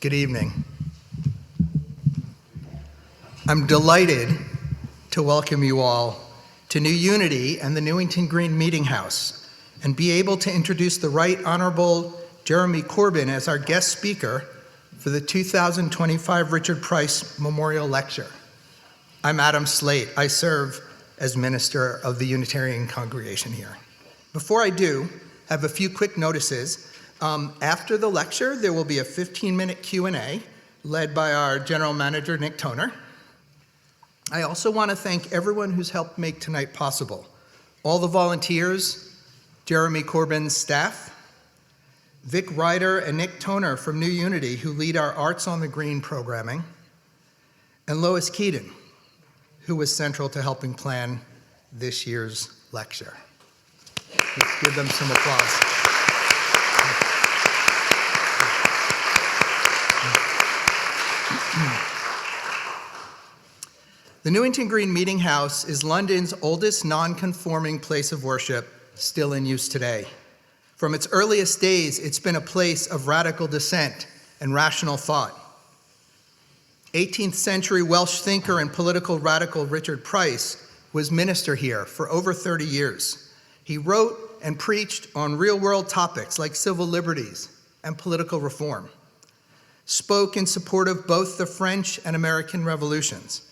Good evening. I'm delighted to welcome you all to New Unity and the Newington Green Meeting House and be able to introduce the Right Honorable Jeremy Corbyn as our guest speaker for the 2025 Richard Price Memorial Lecture. I'm Adam Slate. I serve as minister of the Unitarian congregation here. Before I do, I have a few quick notices. After the lecture, there will be a 15-minute Q&A led by our general manager, Nick Toner. I also want to thank everyone who's helped make tonight possible. All the volunteers, Jeremy Corbyn's staff, Vic Ryder and Nick Toner from New Unity, who lead our Arts on the Green programming, and Lois Keaton, who was central to helping plan this year's lecture. Let's give them some applause. The Newington Green Meeting House is London's oldest non-conforming place of worship, still in use today. From its earliest days, it's been a place of radical dissent and rational thought. 18th century Welsh thinker and political radical Richard Price was minister here for over 30 years. He wrote and preached on real-world topics like civil liberties and political reform, spoke in support of both the French and American revolutions,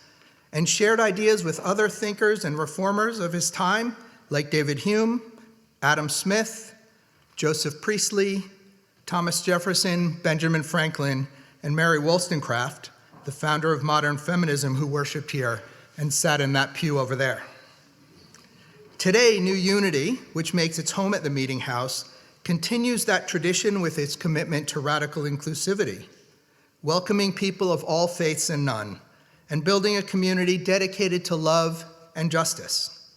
and shared ideas with other thinkers and reformers of his time like David Hume, Adam Smith, Joseph Priestley, Thomas Jefferson, Benjamin Franklin, and Mary Wollstonecraft, the founder of modern feminism, who worshiped here and sat in that pew over there. Today, New Unity, which makes its home at the Meeting House, continues that tradition with its commitment to radical inclusivity, welcoming people of all faiths and none, and building a community dedicated to love and justice.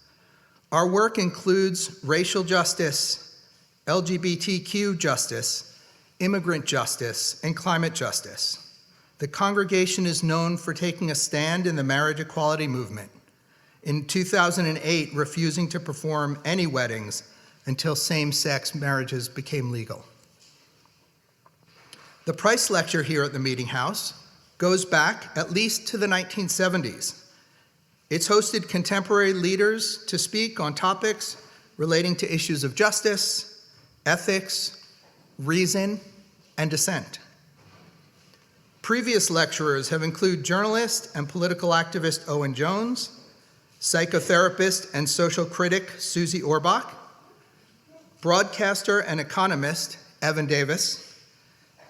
Our work includes racial justice, LGBTQ justice, immigrant justice, and climate justice. The congregation is known for taking a stand in the marriage equality movement. In 2008, refusing to perform any weddings until same-sex marriages became legal. The Price Lecture here at the Meeting House goes back at least to the 1970s. It's hosted contemporary leaders to speak on topics relating to issues of justice, ethics, reason, and dissent. Previous lecturers have included journalist and political activist Owen Jones, psychotherapist and social critic Susie Orbach, broadcaster and economist Evan Davis,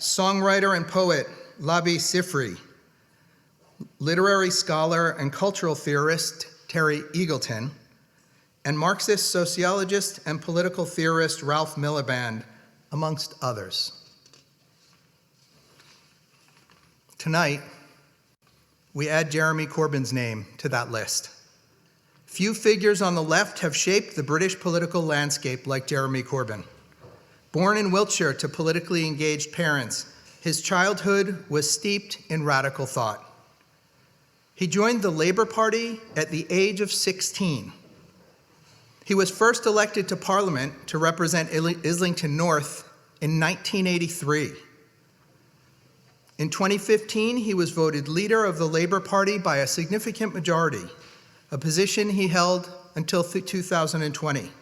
songwriter and poet Labi Sifri, literary scholar and cultural theorist Terry Eagleton, and Marxist sociologist and political theorist Ralph Miliband, amongst others. Tonight, we add Jeremy Corbyn's name to that list. Few figures on the left have shaped the British political landscape like Jeremy Corbyn. Born in Wiltshire to politically engaged parents, his childhood was steeped in radical thought. He joined the Labour Party at the age of 16. He was first elected to Parliament to represent Islington North in 1983. In 2015, he was voted leader of the Labour Party by a significant majority, a position he held until 2020.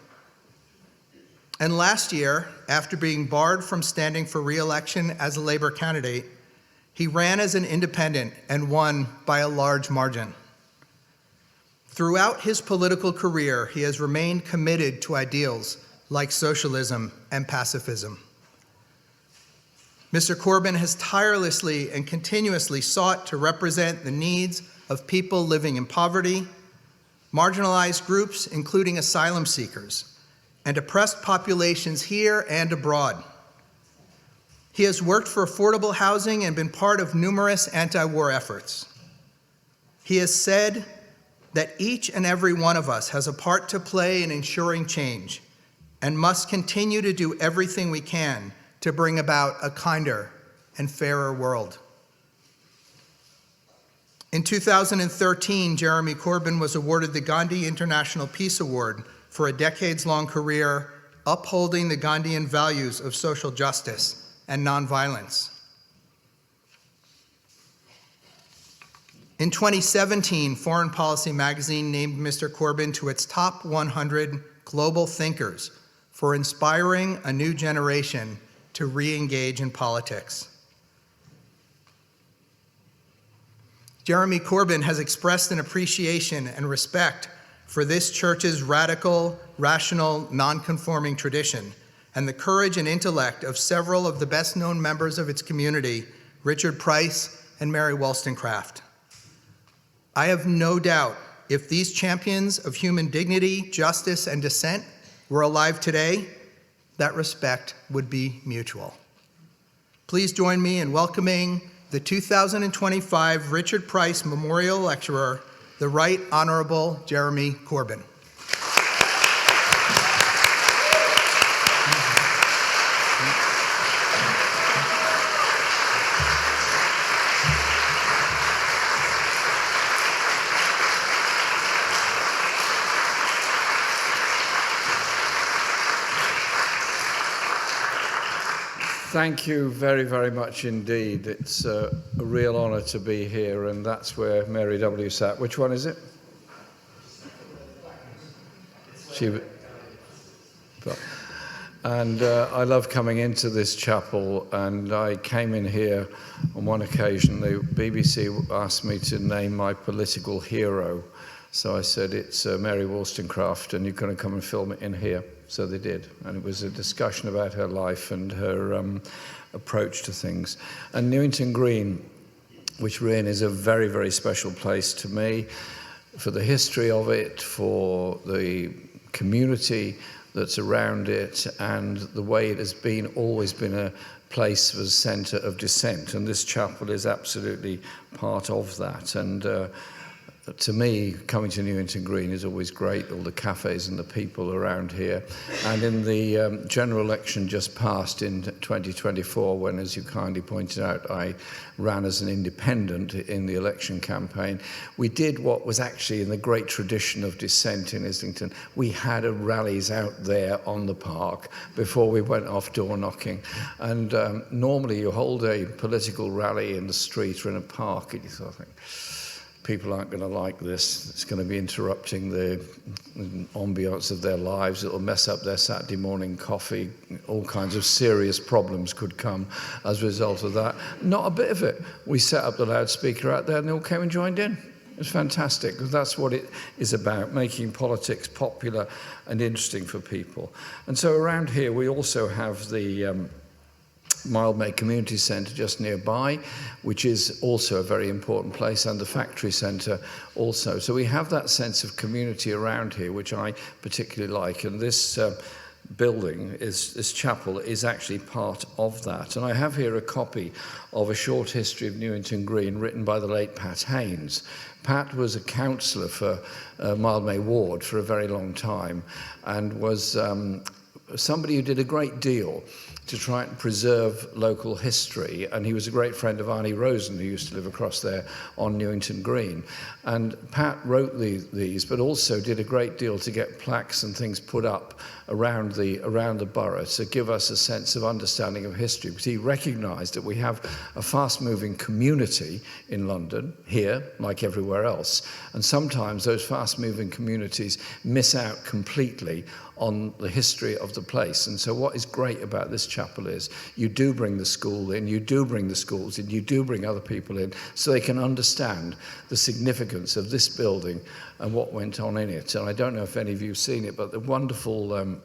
And last year, after being barred from standing for re-election as a Labour candidate, he ran as an independent and won by a large margin. Throughout his political career, he has remained committed to ideals like socialism and pacifism. Mr. Corbyn has tirelessly and continuously sought to represent the needs of people living in poverty, marginalized groups, including asylum seekers, and oppressed populations here and abroad. He has worked for affordable housing and been part of numerous anti-war efforts. He has said that each and every one of us has a part to play in ensuring change and must continue to do everything we can to bring about a kinder and fairer world. In 2013, Jeremy Corbyn was awarded the Gandhi International Peace Award for a decades-long career upholding the Gandhian values of social justice and nonviolence. In 2017, Foreign Policy magazine named Mr. Corbyn to its top 100 global thinkers for inspiring a new generation to re-engage in politics. Jeremy Corbyn has expressed an appreciation and respect for this church's radical, rational, non-conforming tradition and the courage and intellect of several of the best-known members of its community, Richard Price and Mary Wollstonecraft. I have no doubt if these champions of human dignity, justice, and dissent were alive today, that respect would be mutual. Please join me in welcoming the 2025 Richard Price Memorial Lecturer, the Right Honorable Jeremy Corbyn. Thank you very, very much indeed. It's a real honour to be here, and that's where Mary W. sat. Which one is it? I love coming into this chapel, and I came in here on one occasion. The BBC asked me to name my political hero. So I said, it's Mary Wollstonecraft, and you're going to come and film it in here. So they did, and it was a discussion about her life and her approach to things. And Newington Green, which we're in, is a very, very special place to me, for the history of it, for the community that's around it, and the way it has always been a place for the centre of dissent. And this chapel is absolutely part of that. And to me, coming to Newington Green is always great, all the cafes and the people around here. And in the general election just passed in 2024, when, as you kindly pointed out, I ran as an independent in the election campaign, we did what was actually in the great tradition of dissent in Islington. We had rallies out there on the park before we went off door knocking. And normally you hold a political rally in the street or in a park, and you sort of think, people aren't going to like this. It's going to be interrupting the ambiance of their lives. It'll mess up their Saturday morning coffee. All kinds of serious problems could come as a result of that. Not a bit of it. We set up the loudspeaker out there and they all came and joined in. It was fantastic, because that's what it is about, making politics popular and interesting for people. And so around here we also have the Mildmay Community Centre just nearby, which is also a very important place, and the factory centre also. So we have that sense of community around here, which I particularly like. And this building, this chapel, is actually part of that. And I have here a copy of A Short History of Newington Green, written by the late Pat Haynes. Pat was a councillor for Mildmay Ward for a very long time, and was somebody who did a great deal to try and preserve local history. And he was a great friend of Arnie Rosen, who used to live across there on Newington Green. And Pat wrote these, but also did a great deal to get plaques and things put up around the borough to give us a sense of understanding of history, because he recognised that we have a fast-moving community in London, here, like everywhere else. And sometimes those fast-moving communities miss out completely on the history of the place. And so what is great about this chapel is you do bring the school in, you do bring the schools in, you do bring other people in, so they can understand the significance of this building and what went on in it. And I don't know if any of you have seen it, but the wonderful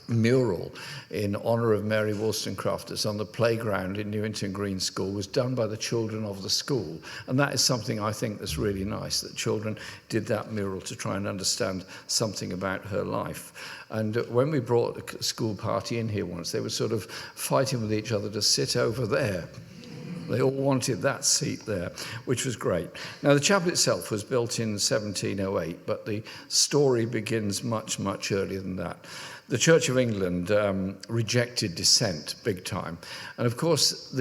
mural in honour of Mary Wollstonecraft that's on the playground in Newington Green School was done by the children of the school. And that is something I think that's really nice, that children did that mural to try and understand something about her life. And when we brought a school party in here once, they were sort of fighting with each other to sit over there. They all wanted that seat there, which was great. Now, the chapel itself was built in 1708, but the story begins much, much earlier than that. The Church of England rejected dissent big time. And of course,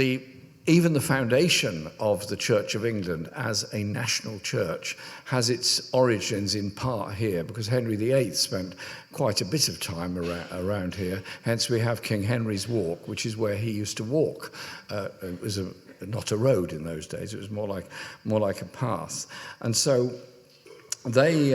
even the foundation of the Church of England as a national church has its origins in part here, because Henry VIII spent quite a bit of time around here. Hence we have King Henry's Walk, which is where he used to walk. It was not a road in those days. It was more like a path. And so they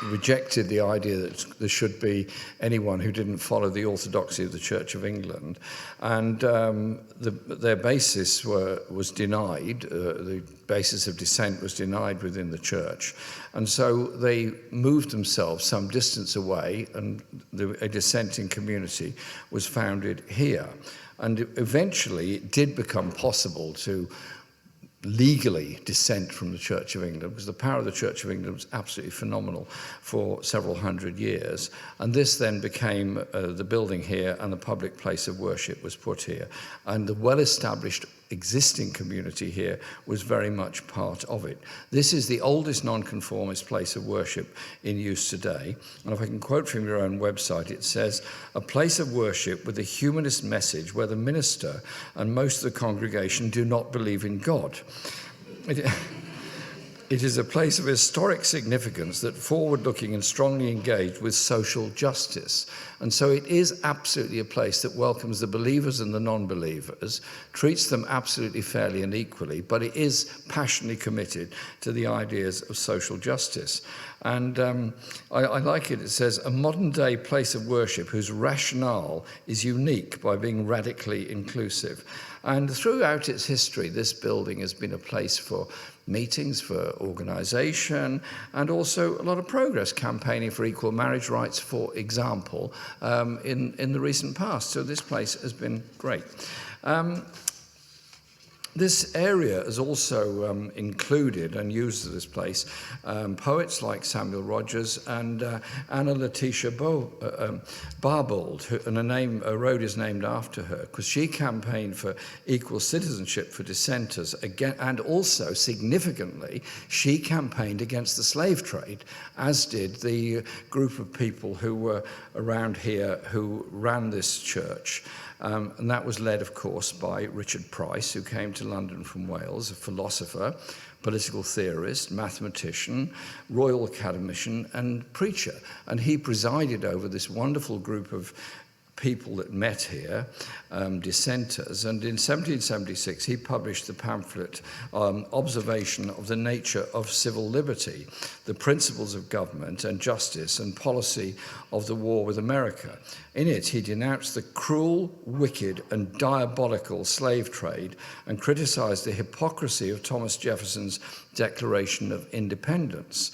rejected the idea that there should be anyone who didn't follow the orthodoxy of the Church of England, and their basis was denied. The basis of dissent was denied within the church, and so they moved themselves some distance away, and a dissenting community was founded here. And eventually it did become possible to legally dissent from the Church of England, because the power of the Church of England was absolutely phenomenal for several hundred years. And this then became the building here, and the public place of worship was put here. And the well-established existing community here was very much part of it. This is the oldest nonconformist place of worship in use today. And if I can quote from your own website, it says, "A place of worship with a humanist message where the minister and most of the congregation do not believe in God. It is a place of historic significance that forward-looking and strongly engaged with social justice." And so it is absolutely a place that welcomes the believers and the non-believers, treats them absolutely fairly and equally, but it is passionately committed to the ideas of social justice. And I like it. It says, "A modern-day place of worship whose rationale is unique by being radically inclusive." And throughout its history, this building has been a place for meetings, for organisation, and also a lot of progress, campaigning for equal marriage rights, for example, in the recent past. So this place has been great. This area has also included and used this place poets like Samuel Rogers and Anna Letitia Barbauld, and a road is named after her, because she campaigned for equal citizenship for dissenters, again, and also, significantly, she campaigned against the slave trade, as did the group of people who were around here who ran this church. And that was led, of course, by Richard Price, who came to London from Wales, a philosopher, political theorist, mathematician, Royal Academician, and preacher. And he presided over this wonderful group of people that met here, dissenters. And in 1776, he published the pamphlet, Observation of the Nature of Civil Liberty, the Principles of Government and Justice and Policy of the War with America. In it, he denounced the cruel, wicked, and diabolical slave trade and criticized the hypocrisy of Thomas Jefferson's Declaration of Independence.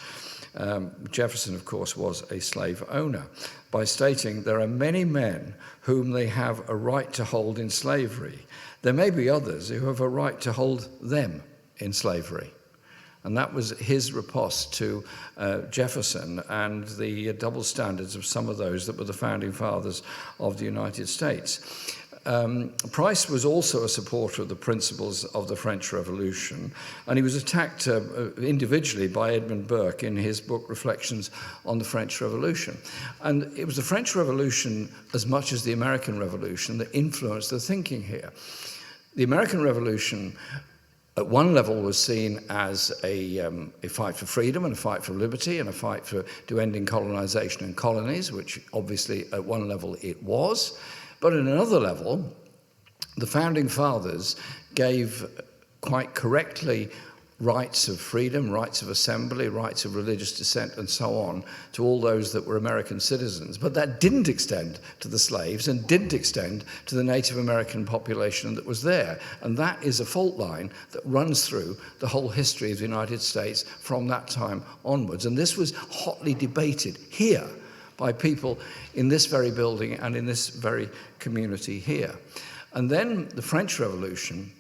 Jefferson, of course, was a slave owner, by stating, "There are many men whom they have a right to hold in slavery. There may be others who have a right to hold them in slavery." And that was his riposte to Jefferson and the double standards of some of those that were the founding fathers of the United States. Price was also a supporter of the principles of the French Revolution, and he was attacked individually by Edmund Burke in his book Reflections on the French Revolution. And it was the French Revolution, as much as the American Revolution, that influenced the thinking here. The American Revolution, at one level, was seen as a fight for freedom and a fight for liberty and a fight to ending colonization and colonies, which obviously at one level it was. But at another level, the founding fathers gave quite correctly rights of freedom, rights of assembly, rights of religious dissent, and so on, to all those that were American citizens. But that didn't extend to the slaves and didn't extend to the Native American population that was there. And that is a fault line that runs through the whole history of the United States from that time onwards. And this was hotly debated here by people in this very building and in this very community here. And then the French Revolution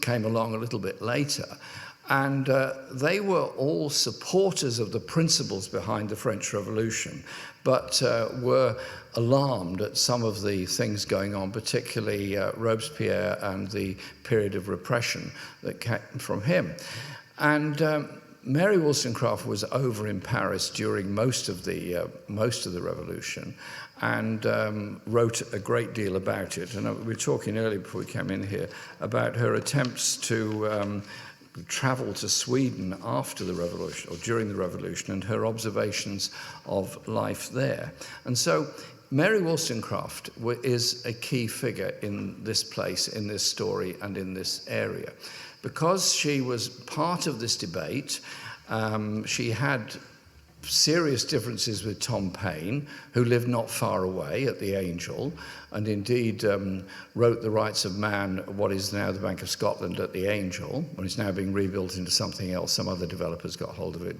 came along a little bit later, and they were all supporters of the principles behind the French Revolution, but were alarmed at some of the things going on, particularly Robespierre and the period of repression that came from him. And Mary Wollstonecraft was over in Paris during most of the revolution, and wrote a great deal about it. And we were talking earlier before we came in here about her attempts to travel to Sweden after the revolution or during the revolution, and her observations of life there. And so Mary Wollstonecraft is a key figure in this place, in this story, and in this area. Because she was part of this debate, she had serious differences with Tom Paine, who lived not far away at the Angel, and indeed wrote The Rights of Man, what is now the Bank of Scotland, at the Angel, when it's now being rebuilt into something else. Some other developers got hold of it.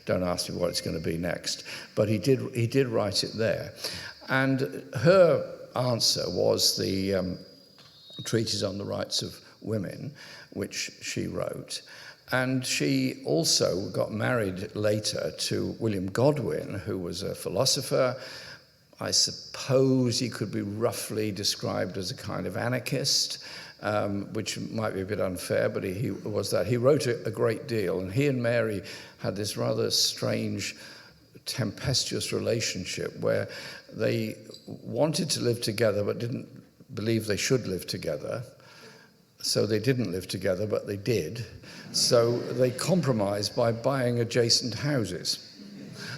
Don't ask me what it's going to be next. But he did write it there. And her answer was the Treatise on the Rights of Women, which she wrote. And she also got married later to William Godwin, who was a philosopher. I suppose he could be roughly described as a kind of anarchist, which might be a bit unfair, but he was that. He wrote a great deal, and he and Mary had this rather strange, tempestuous relationship where they wanted to live together but didn't believe they should live together. So they didn't live together, but they did. So they compromised by buying adjacent houses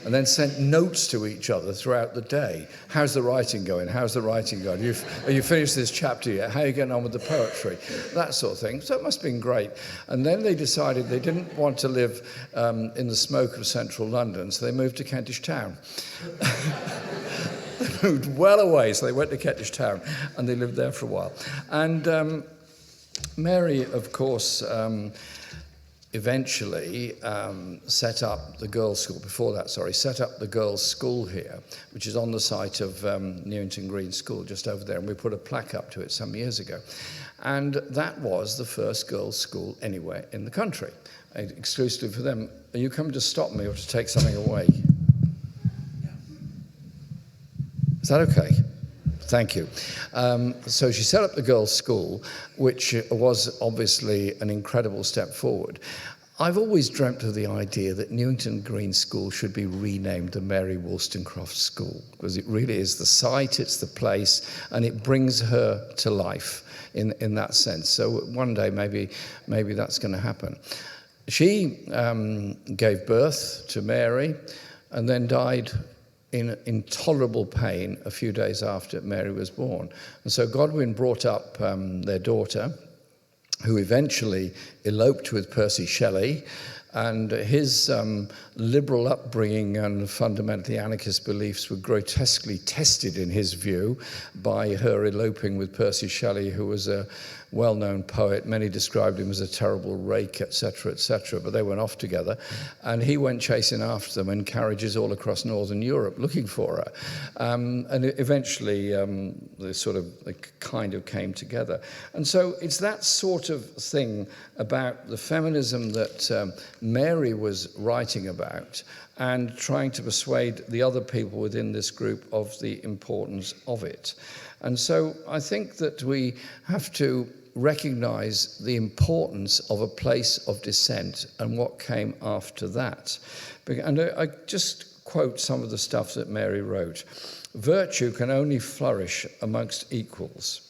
and then sent notes to each other throughout the day. How's the writing going? How's the writing going? Have you finished this chapter yet? How are you getting on with the poetry? That sort of thing. So it must have been great. And then they decided they didn't want to live in the smoke of central London, so they moved to Kentish Town. They moved well away, so they went to Kentish Town, and they lived there for a while. And Mary, of course, eventually set up the girls' school, set up the girls' school here, which is on the site of Newington Green School, just over there, and we put a plaque up to it some years ago. And that was the first girls' school anywhere in the country, exclusively for them. Are you coming to stop me or to take something away? Is that okay? Thank you. So she set up the girls' school, which was obviously an incredible step forward. I've always dreamt of the idea that Newington Green School should be renamed the Mary Wollstonecraft School, because it really is the site, it's the place, and it brings her to life in that sense. So one day maybe that's going to happen. She gave birth to Mary and then died in intolerable pain a few days after Mary was born. And so Godwin brought up their daughter, who eventually eloped with Percy Shelley, and his liberal upbringing and fundamentally anarchist beliefs were grotesquely tested, in his view, by her eloping with Percy Shelley, who was a well-known poet. Many described him as a terrible rake, etc., but they went off together, and he went chasing after them in carriages all across northern Europe looking for her. And eventually they kind of came together. And so it's that sort of thing about the feminism that Mary was writing about and trying to persuade the other people within this group of the importance of it. And so I think that we have to recognize the importance of a place of dissent and what came after that. And I just quote some of the stuff that Mary wrote. "Virtue can only flourish amongst equals.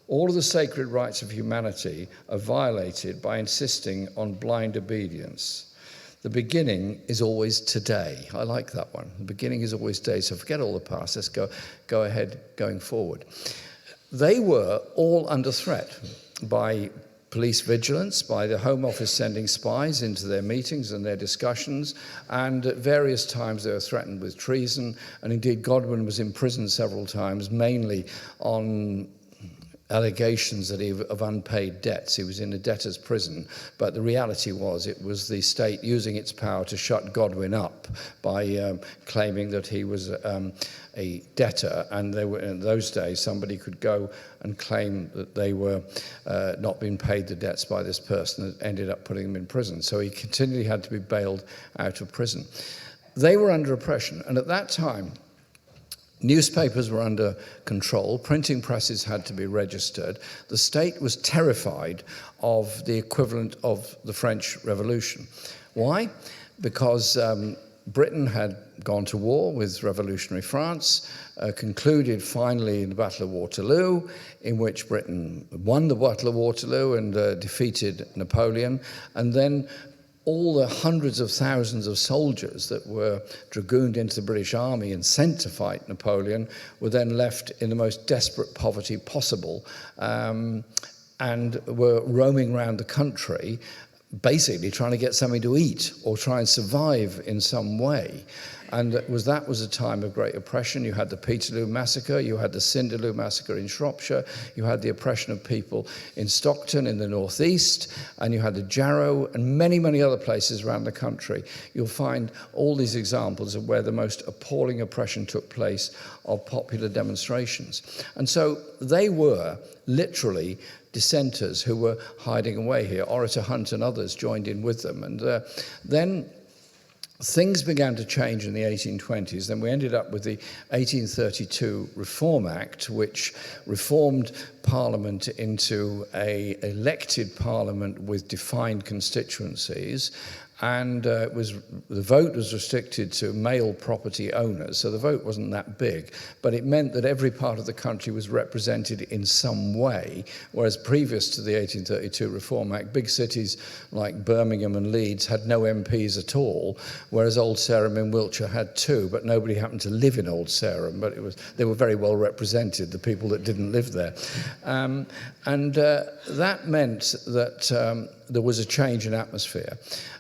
All of the sacred rights of humanity are violated by insisting on blind obedience. The beginning is always today." I like that one. The beginning is always today. So forget all the past. Let's go ahead going forward. They were all under threat by police vigilance, by the Home Office sending spies into their meetings and their discussions, and at various times they were threatened with treason, and indeed Godwin was imprisoned several times, mainly on allegations of unpaid debts. He was in a debtor's prison, but the reality was it was the state using its power to shut Godwin up by claiming that he was a debtor, and in those days somebody could go and claim that they were not being paid the debts by this person that ended up putting him in prison. So he continually had to be bailed out of prison. They were under oppression, and at that time newspapers were under control, printing presses had to be registered. The state was terrified of the equivalent of the French Revolution. Why? Because Britain had gone to war with revolutionary France, concluded finally in the Battle of Waterloo, in which Britain won the Battle of Waterloo and defeated Napoleon, and then all the hundreds of thousands of soldiers that were dragooned into the British Army and sent to fight Napoleon were then left in the most desperate poverty possible, and were roaming around the country basically trying to get something to eat or try and survive in some way. And that was a time of great oppression. You had the Peterloo Massacre, you had the Cinderloo Massacre in Shropshire, you had the oppression of people in Stockton in the northeast, and you had the Jarrow and many, many other places around the country. You'll find all these examples of where the most appalling oppression took place of popular demonstrations. And so they were literally dissenters who were hiding away here. Orator Hunt and others joined in with them. And then things began to change in the 1820s. Then we ended up with the 1832 Reform Act, which reformed Parliament into an elected Parliament with defined constituencies. And the vote was restricted to male property owners, so the vote wasn't that big, but it meant that every part of the country was represented in some way, whereas previous to the 1832 Reform Act, big cities like Birmingham and Leeds had no MPs at all, whereas Old Sarum in Wiltshire had 2, but nobody happened to live in Old Sarum, but they were very well represented, the people that didn't live there. That meant that there was a change in atmosphere.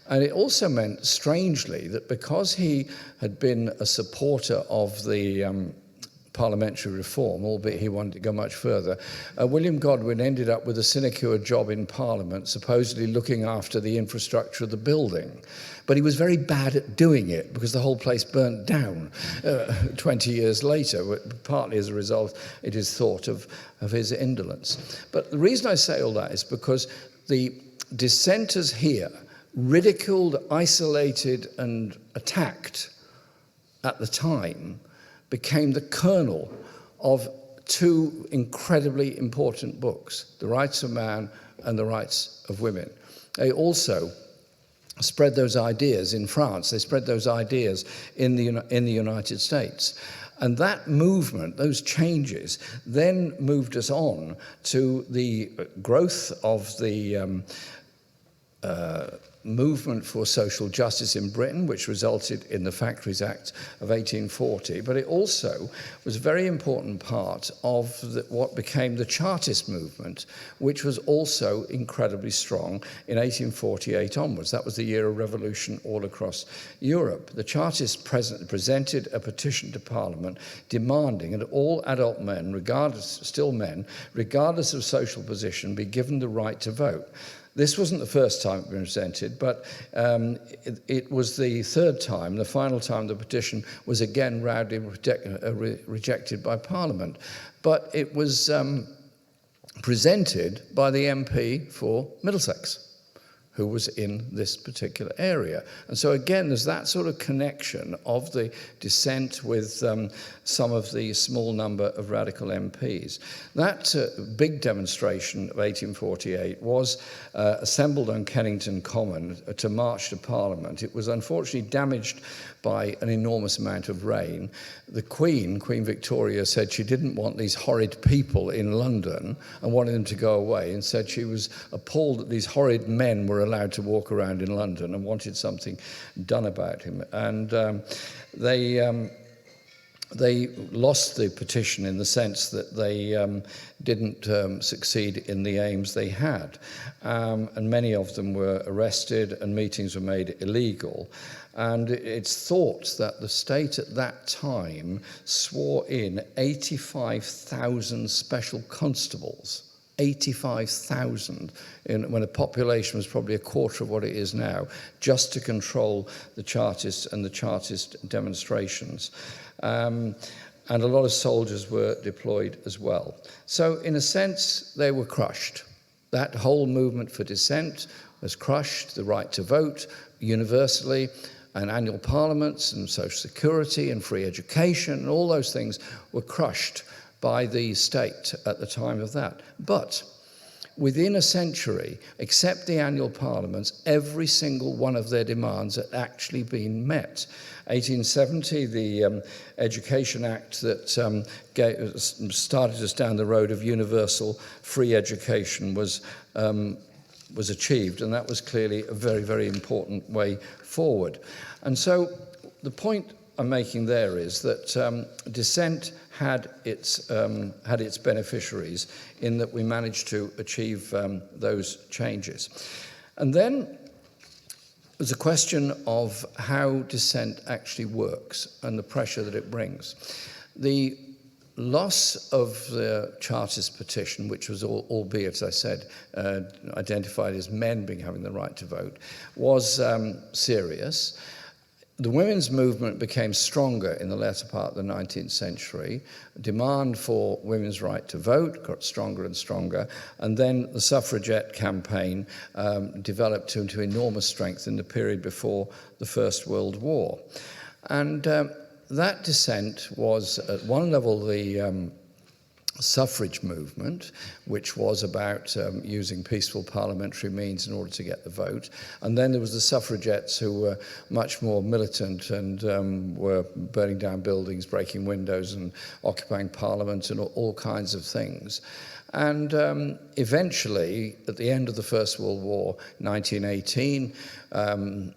And it also meant, strangely, that because he had been a supporter of the parliamentary reform, albeit he wanted to go much further, William Godwin ended up with a sinecure job in Parliament, supposedly looking after the infrastructure of the building. But he was very bad at doing it because the whole place burnt down 20 years later, partly as a result, it is thought, of his indolence. But the reason I say all that is because the dissenters here, ridiculed, isolated, and attacked at the time, became the kernel of 2 incredibly important books, The Rights of Man and The Rights of Women. They also spread those ideas in France. They spread those ideas in the United States. And that movement, those changes, then moved us on to the growth of the movement for social justice in Britain, which resulted in the Factories Act of 1840, but it also was a very important part of what became the Chartist movement, which was also incredibly strong in 1848 onwards. That was the year of revolution all across Europe. The Chartists presented a petition to Parliament demanding that all adult men, regardless of social position, be given the right to vote. This wasn't the first time it had been presented, but it was the third time, the final time the petition was again roundly rejected by Parliament. But it was presented by the MP for Middlesex, who was in this particular area. And so again, there's that sort of connection of the dissent with some of the small number of radical MPs. That big demonstration of 1848 was assembled on Kennington Common to march to Parliament. It was unfortunately damaged by an enormous amount of rain. The Queen Victoria, said she didn't want these horrid people in London and wanted them to go away, and said she was appalled that these horrid men were allowed to walk around in London and wanted something done about him. And they lost the petition in the sense that they didn't succeed in the aims they had. And many of them were arrested and meetings were made illegal. And it's thought that the state at that time swore in 85,000 special constables. 85,000, when the population was probably a quarter of what it is now, just to control the Chartists and the Chartist demonstrations. And a lot of soldiers were deployed as well. So in a sense, they were crushed. That whole movement for dissent was crushed, the right to vote universally, and annual parliaments and social security and free education, and all those things were crushed by the state at the time of that. But within a century, except the annual parliaments, every single one of their demands had actually been met. 1870, the Education Act that started us down the road of universal free education was was achieved, and that was clearly a very, very important way forward. And so the point I'm making there is that dissent had its beneficiaries in that we managed to achieve those changes. And then there's a question of how dissent actually works and the pressure that it brings. The loss of the Chartist petition, which was albeit, as I said, identified as men having the right to vote, was serious. The women's movement became stronger in the latter part of the 19th century. Demand for women's right to vote got stronger and stronger, and then the suffragette campaign developed into enormous strength in the period before the First World War. And that dissent was, at one level, the suffrage movement, which was about using peaceful parliamentary means in order to get the vote. And then there was the suffragettes, who were much more militant and were burning down buildings, breaking windows and occupying parliament and all kinds of things. And eventually, at the end of the First World War, 1918,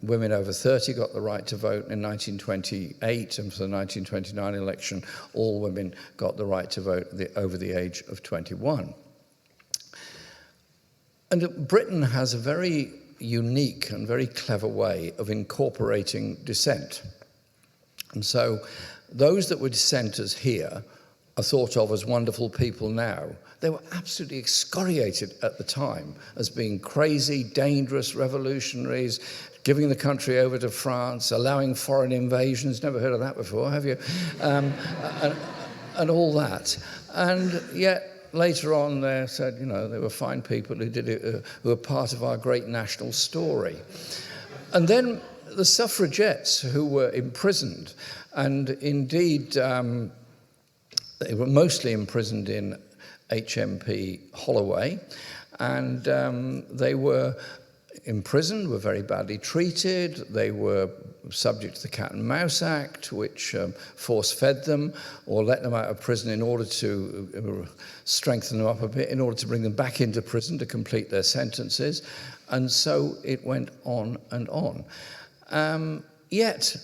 women over 30 got the right to vote. In 1928, and for the 1929 election, all women got the right to vote over the age of 21. And Britain has a very unique and very clever way of incorporating dissent. And so those that were dissenters here are thought of as wonderful people now. They were absolutely excoriated at the time as being crazy, dangerous revolutionaries, giving the country over to France, allowing foreign invasions. Never heard of that before, have you? And all that. And yet, later on, they said, you know, they were fine people who did it, who were part of our great national story. And then the suffragettes who were imprisoned, and indeed, they were mostly imprisoned in HMP Holloway, and they were imprisoned, were very badly treated. They were subject to the Cat and Mouse Act, which force-fed them or let them out of prison in order to strengthen them up a bit, in order to bring them back into prison to complete their sentences. And so it went on and on. Yet,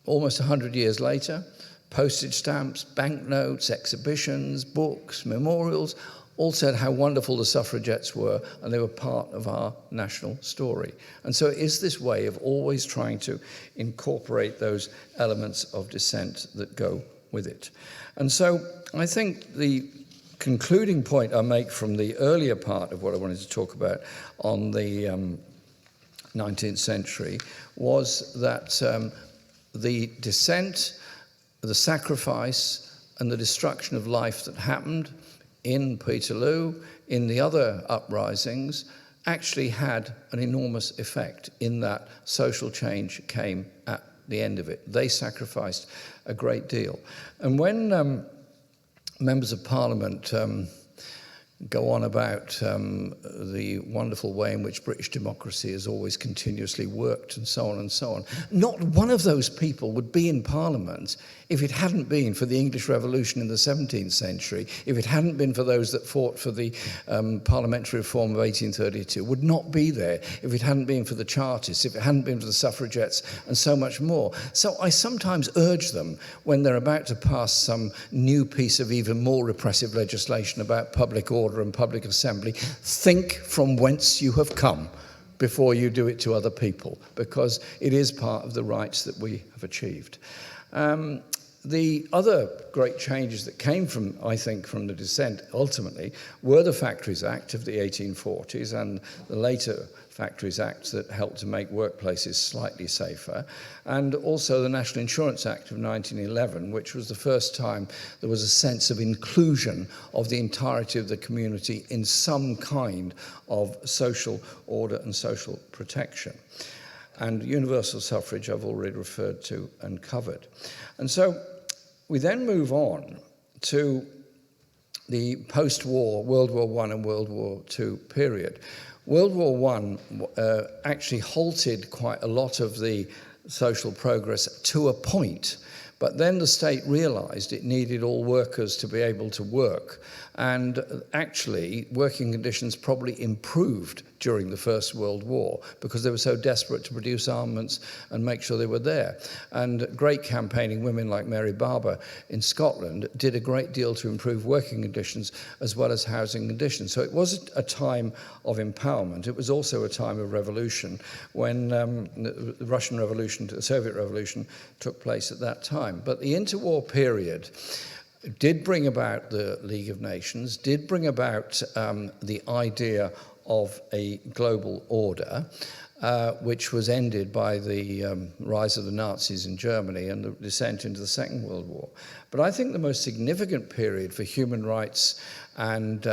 almost 100 years later, postage stamps, banknotes, exhibitions, books, memorials, all said how wonderful the suffragettes were, and they were part of our national story. And so it is this way of always trying to incorporate those elements of dissent that go with it. And so I think the concluding point I make from the earlier part of what I wanted to talk about on the 19th century was that the dissent, the sacrifice and the destruction of life that happened in Peterloo, in the other uprisings, actually had an enormous effect in that social change came at the end of it. They sacrificed a great deal. And when members of Parliament go on about the wonderful way in which British democracy has always continuously worked and so on and so on, not one of those people would be in Parliament if it hadn't been for the English Revolution in the 17th century, if it hadn't been for those that fought for the parliamentary reform of 1832, would not be there if it hadn't been for the Chartists, if it hadn't been for the suffragettes, and so much more. So I sometimes urge them, when they're about to pass some new piece of even more repressive legislation about public order and public assembly, think from whence you have come before you do it to other people, because it is part of the rights that we have achieved. The other great changes that came from, I think, from the dissent ultimately were the Factories Act of the 1840s and the later Factories Act that helped to make workplaces slightly safer, and also the National Insurance Act of 1911, which was the first time there was a sense of inclusion of the entirety of the community in some kind of social order and social protection. And universal suffrage I've already referred to and covered. And so we then move on to the post-war, World War I and World War II period. World War I actually halted quite a lot of the social progress to a point, But then the state realized it needed all workers to be able to work. And actually, working conditions probably improved during the First World War because they were so desperate to produce armaments and make sure they were there. And great campaigning women like Mary Barber in Scotland did a great deal to improve working conditions as well as housing conditions. So it was a time of empowerment. It was also a time of revolution when the Russian Revolution, the Soviet Revolution took place at that time. But the interwar period did bring about the League of Nations, did bring about the idea of a global order, which was ended by the rise of the Nazis in Germany and the descent into the Second World War. But I think the most significant period for human rights and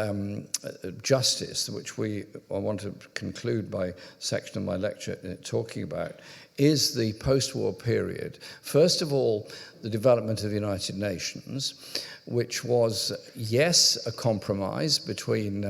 justice, which I want to conclude my section of my lecture talking about, is the post-war period. First of all, the development of the United Nations, which was, yes, a compromise between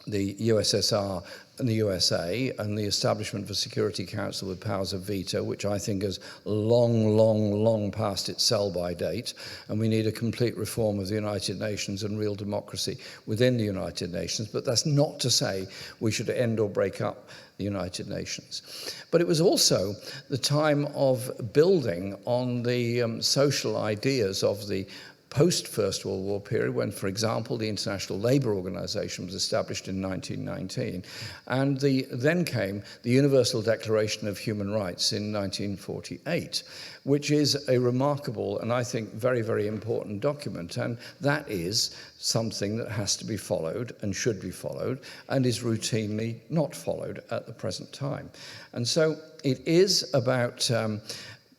the USSR and the USA, and the establishment of a Security Council with powers of veto, which I think has long past its sell-by date, and we need a complete reform of the United Nations and real democracy within the United Nations. But that's not to say we should end or break up the United Nations. But it was also the time of building on the social ideas of the post-First World War period, when, for example, the International Labour Organization was established in 1919, and then came the Universal Declaration of Human Rights in 1948, which is a remarkable and I think very important document, and that is something that has to be followed and should be followed and is routinely not followed at the present time. And so it is about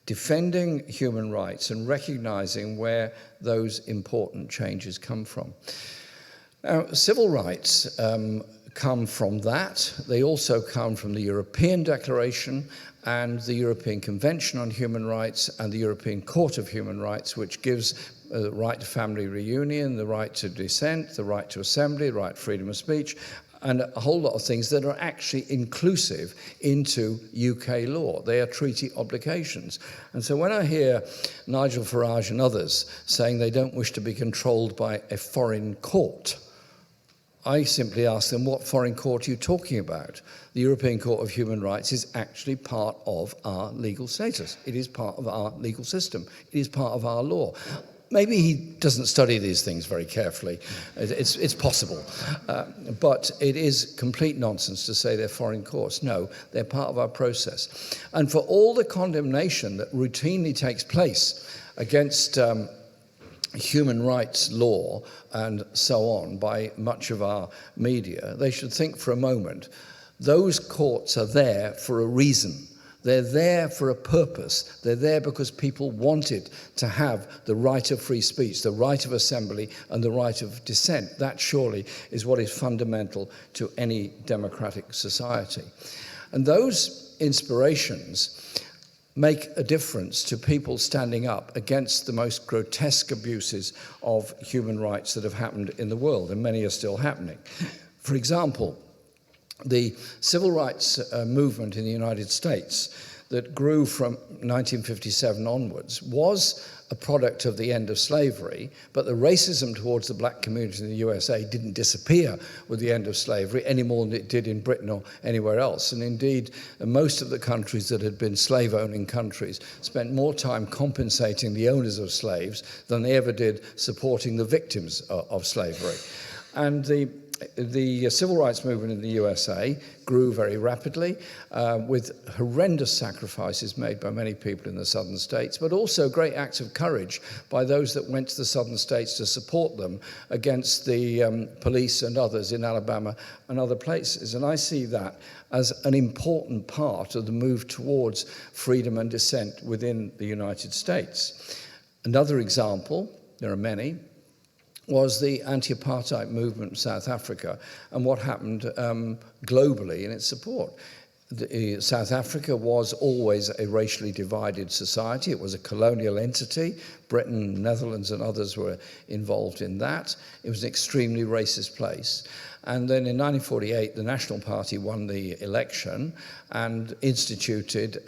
defending human rights and recognizing where those important changes come from. Now, civil rights come from that. They also come from the European Declaration and the European Convention on Human Rights and the European Court of Human Rights, which gives the right to family reunion, the right to dissent, the right to assembly, the right to freedom of speech, and a whole lot of things that are actually inclusive into UK law. They are treaty obligations. And so when I hear Nigel Farage and others saying they don't wish to be controlled by a foreign court, I simply ask them, what foreign court are you talking about? The European Court of Human Rights is actually part of our legal status. It is part of our legal system. It is part of our law. Maybe he doesn't study these things very carefully. It's possible. But it is complete nonsense to say they're foreign courts. No, they're part of our process. And for all the condemnation that routinely takes place against human rights law and so on by much of our media, they should think for a moment, those courts are there for a reason. They're there for a purpose. They're there because people wanted to have the right of free speech, the right of assembly, and the right of dissent. That surely is what is fundamental to any democratic society. And those inspirations make a difference to people standing up against the most grotesque abuses of human rights that have happened in the world, and many are still happening. For example, the civil rights movement in the United States that grew from 1957 onwards was a product of the end of slavery, but the racism towards the black community in the USA didn't disappear with the end of slavery any more than it did in Britain or anywhere else. And indeed, most of the countries that had been slave-owning countries spent more time compensating the owners of slaves than they ever did supporting the victims of slavery. And the civil rights movement in the USA grew very rapidly with horrendous sacrifices made by many people in the southern states, but also great acts of courage by those that went to the southern states to support them against the police and others in Alabama and other places. And I see that as an important part of the move towards freedom and dissent within the United States. Another example, there are many, was the anti-apartheid movement in South Africa and what happened globally in its support. South Africa was always a racially divided society. It was a colonial entity. Britain, Netherlands and others were involved in that. It was an extremely racist place. And then in 1948, the National Party won the election and instituted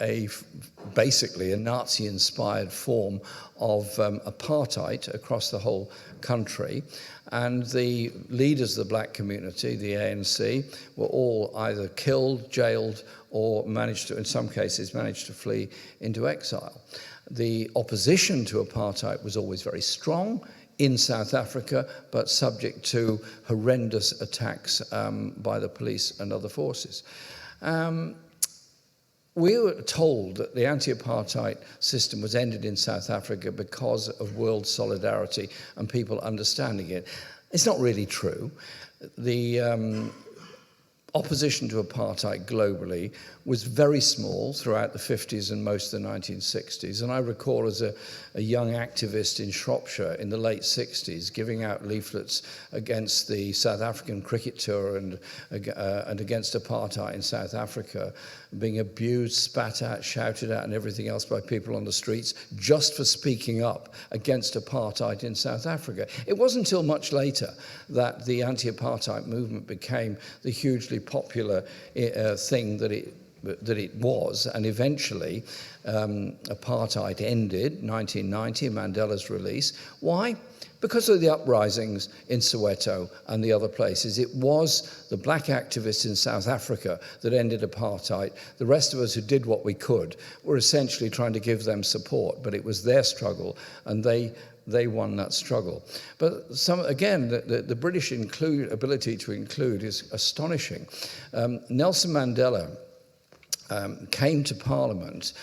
basically a Nazi-inspired form of apartheid across the whole country. And the leaders of the black community, the ANC, were all either killed, jailed, or in some cases, managed to flee into exile. The opposition to apartheid was always very strong in South Africa, but subject to horrendous attacks by the police and other forces. We were told that the anti-apartheid system was ended in South Africa because of world solidarity and people understanding it. It's not really true. The opposition to apartheid globally was very small throughout the 50s and most of the 1960s. And I recall as a young activist in Shropshire in the late 60s giving out leaflets against the South African cricket tour and against apartheid in South Africa, being abused, spat at, shouted at and everything else by people on the streets just for speaking up against apartheid in South Africa. It wasn't until much later that the anti-apartheid movement became the hugely popular thing that it was, and eventually apartheid ended, 1990, Mandela's release. Why? Because of the uprisings in Soweto and the other places. It was the black activists in South Africa that ended apartheid. The rest of us who did what we could were essentially trying to give them support, but it was their struggle, and they won that struggle. But again, the British ability to include is astonishing. Nelson Mandela came to Parliament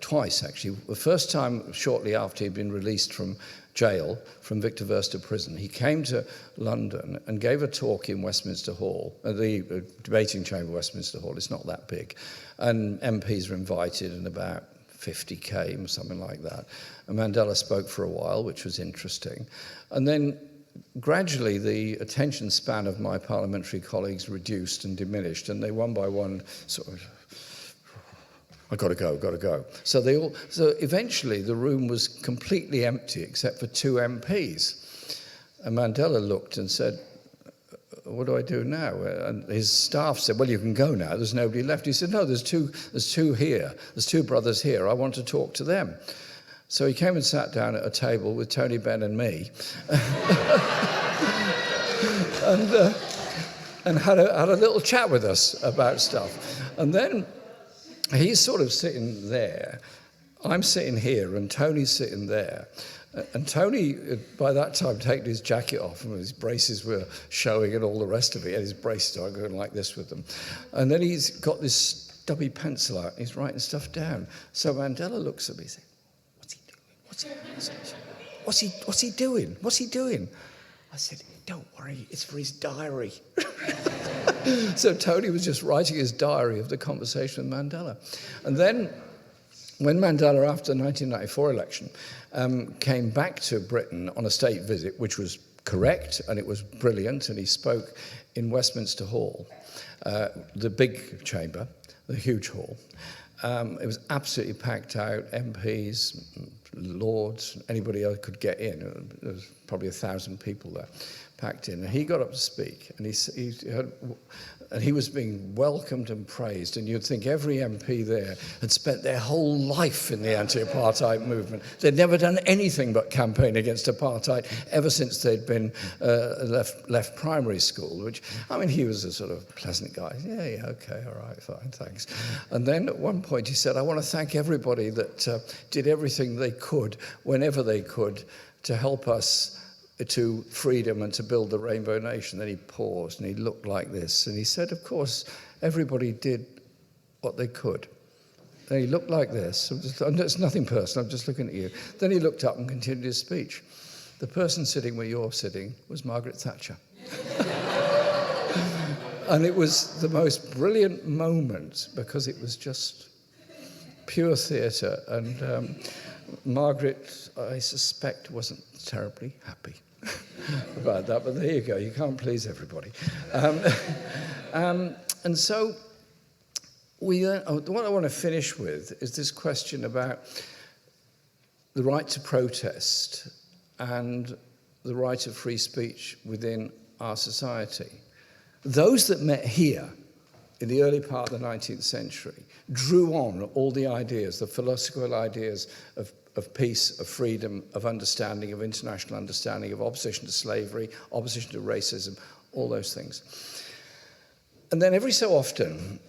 twice, actually. The first time shortly after he'd been released from jail, from Victor Verster prison. He came to London and gave a talk in Westminster Hall, the debating chamber of Westminster Hall. It's not that big. And MPs were invited, and about 50 came, something like that. And Mandela spoke for a while, which was interesting. And then gradually the attention span of my parliamentary colleagues reduced and diminished, and they one by one sort of, I gotta go. So eventually the room was completely empty except for 2 MPs. And Mandela looked and said, what do I do now? And his staff said, well, you can go now. There's nobody left. He said, no, there's two here. There's 2 brothers here. I want to talk to them. So he came and sat down at a table with Tony Benn and me. and had a little chat with us about stuff. And then he's sort of sitting there. I'm sitting here, and Tony's sitting there. And Tony, by that time, taken his jacket off, and his braces were showing and all the rest of it. He had his braces on, going like this with them. And then he's got this stubby pencil out, and he's writing stuff down. So Mandela looks at me and says, What's he doing? What's he doing? I said, don't worry, it's for his diary. So Tony was just writing his diary of the conversation with Mandela. And then when Mandela, after the 1994 election, came back to Britain on a state visit, which was correct and it was brilliant, and he spoke in Westminster Hall, the big chamber, the huge hall. It was absolutely packed out, MPs, lords, anybody else could get in. There was probably 1,000 people there, packed in. And he got up to speak, and he was being welcomed and praised. And you'd think every MP there had spent their whole life in the anti-apartheid movement. They'd never done anything but campaign against apartheid ever since they'd been left primary school, which, I mean, he was a sort of pleasant guy. Yeah, okay, all right, fine, thanks. And then at one point he said, I want to thank everybody that did everything they could, whenever they could, to help us to freedom and to build the Rainbow Nation. Then he paused and he looked like this. And he said, of course, everybody did what they could. Then he looked like this. It's nothing personal, I'm just looking at you. Then he looked up and continued his speech. The person sitting where you're sitting was Margaret Thatcher. And it was the most brilliant moment because it was just pure theatre. And Margaret, I suspect, wasn't terribly happy about that, but there you go. You can't please everybody. And so what I want to finish with is this question about the right to protest and the right of free speech within our society. Those that met here in the early part of the 19th century drew on all the ideas, the philosophical ideas of peace, of freedom, of understanding, of international understanding, of opposition to slavery, opposition to racism, all those things. And then every so often,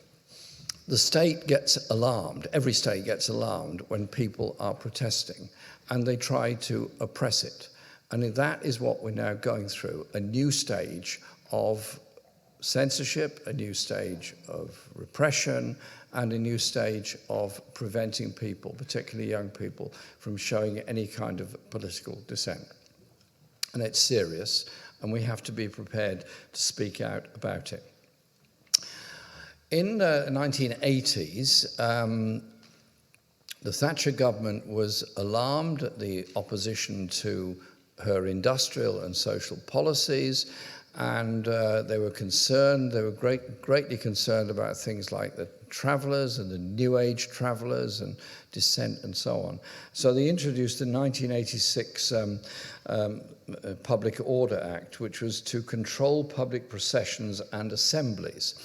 the state gets alarmed, every state gets alarmed when people are protesting, and they try to oppress it. And that is what we're now going through, a new stage of censorship, a new stage of repression, and a new stage of preventing people, particularly young people, from showing any kind of political dissent. And it's serious, and we have to be prepared to speak out about it. In the 1980s, the Thatcher government was alarmed at the opposition to her industrial and social policies, and they were concerned, they were greatly concerned about things like the travellers and the New Age travellers and dissent and so on. So they introduced the 1986 Public Order Act, which was to control public processions and assemblies.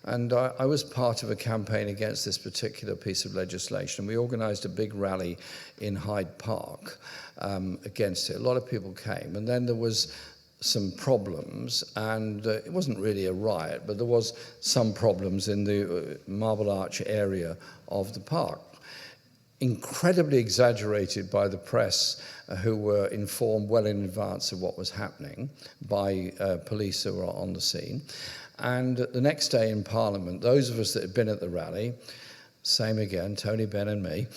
And I was part of a campaign against this particular piece of legislation. We organised a big rally in Hyde Park against it. A lot of people came, and then there was some problems, and it wasn't really a riot, but there was some problems in the Marble Arch area of the park. Incredibly exaggerated by the press, who were informed well in advance of what was happening by police who were on the scene. And the next day in Parliament, those of us that had been at the rally, same again, Tony Benn and me,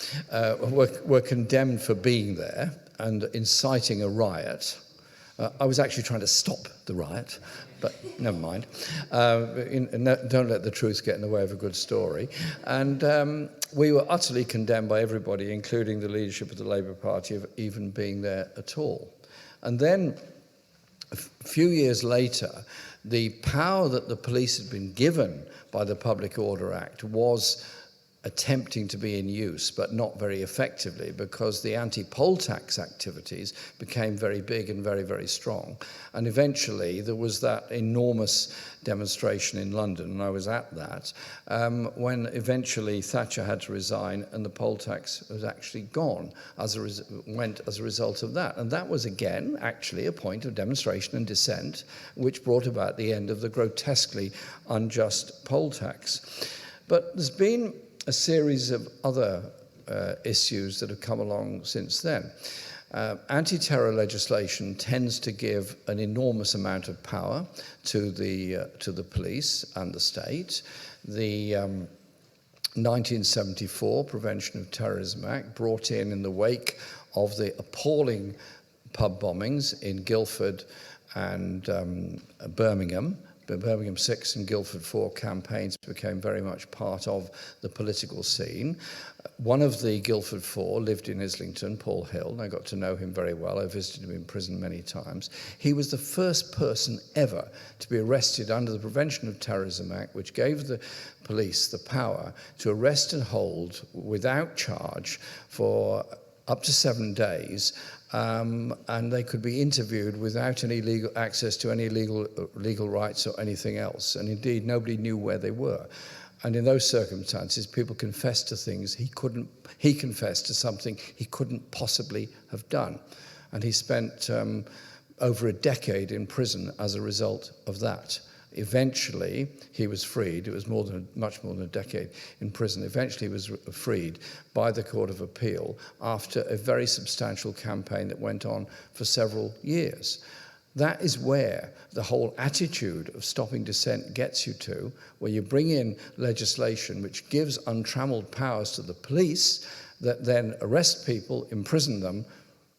were condemned for being there and inciting a riot. I was actually trying to stop the riot, but never mind. Don't let the truth get in the way of a good story. And we were utterly condemned by everybody, including the leadership of the Labour Party, of even being there at all. And then a few years later, the power that the police had been given by the Public Order Act was attempting to be in use, but not very effectively, because the anti-poll tax activities became very big and very, very strong. And eventually there was that enormous demonstration in London, and I was at that, when eventually Thatcher had to resign and the poll tax was actually gone as a result of that. And that was again actually a point of demonstration and dissent, which brought about the end of the grotesquely unjust poll tax. But there's been a series of other issues that have come along since then. Anti-terror legislation tends to give an enormous amount of power to the police and the state. The 1974 Prevention of Terrorism Act, brought in the wake of the appalling pub bombings in Guildford and Birmingham. The Birmingham 6 and Guildford 4 campaigns became very much part of the political scene. One of the Guildford 4 lived in Islington, Paul Hill, and I got to know him very well. I visited him in prison many times. He was the first person ever to be arrested under the Prevention of Terrorism Act, which gave the police the power to arrest and hold without charge for up to 7 days, and they could be interviewed without any legal access to any legal rights or anything else. And indeed, nobody knew where they were. And in those circumstances, people confessed to things he confessed to something he couldn't possibly have done. And he spent over a decade in prison as a result of that. Eventually, he was freed. It was much more than a decade in prison. Eventually, he was freed by the Court of Appeal after a very substantial campaign that went on for several years. That is where the whole attitude of stopping dissent gets you to, where you bring in legislation which gives untrammeled powers to the police that then arrest people, imprison them,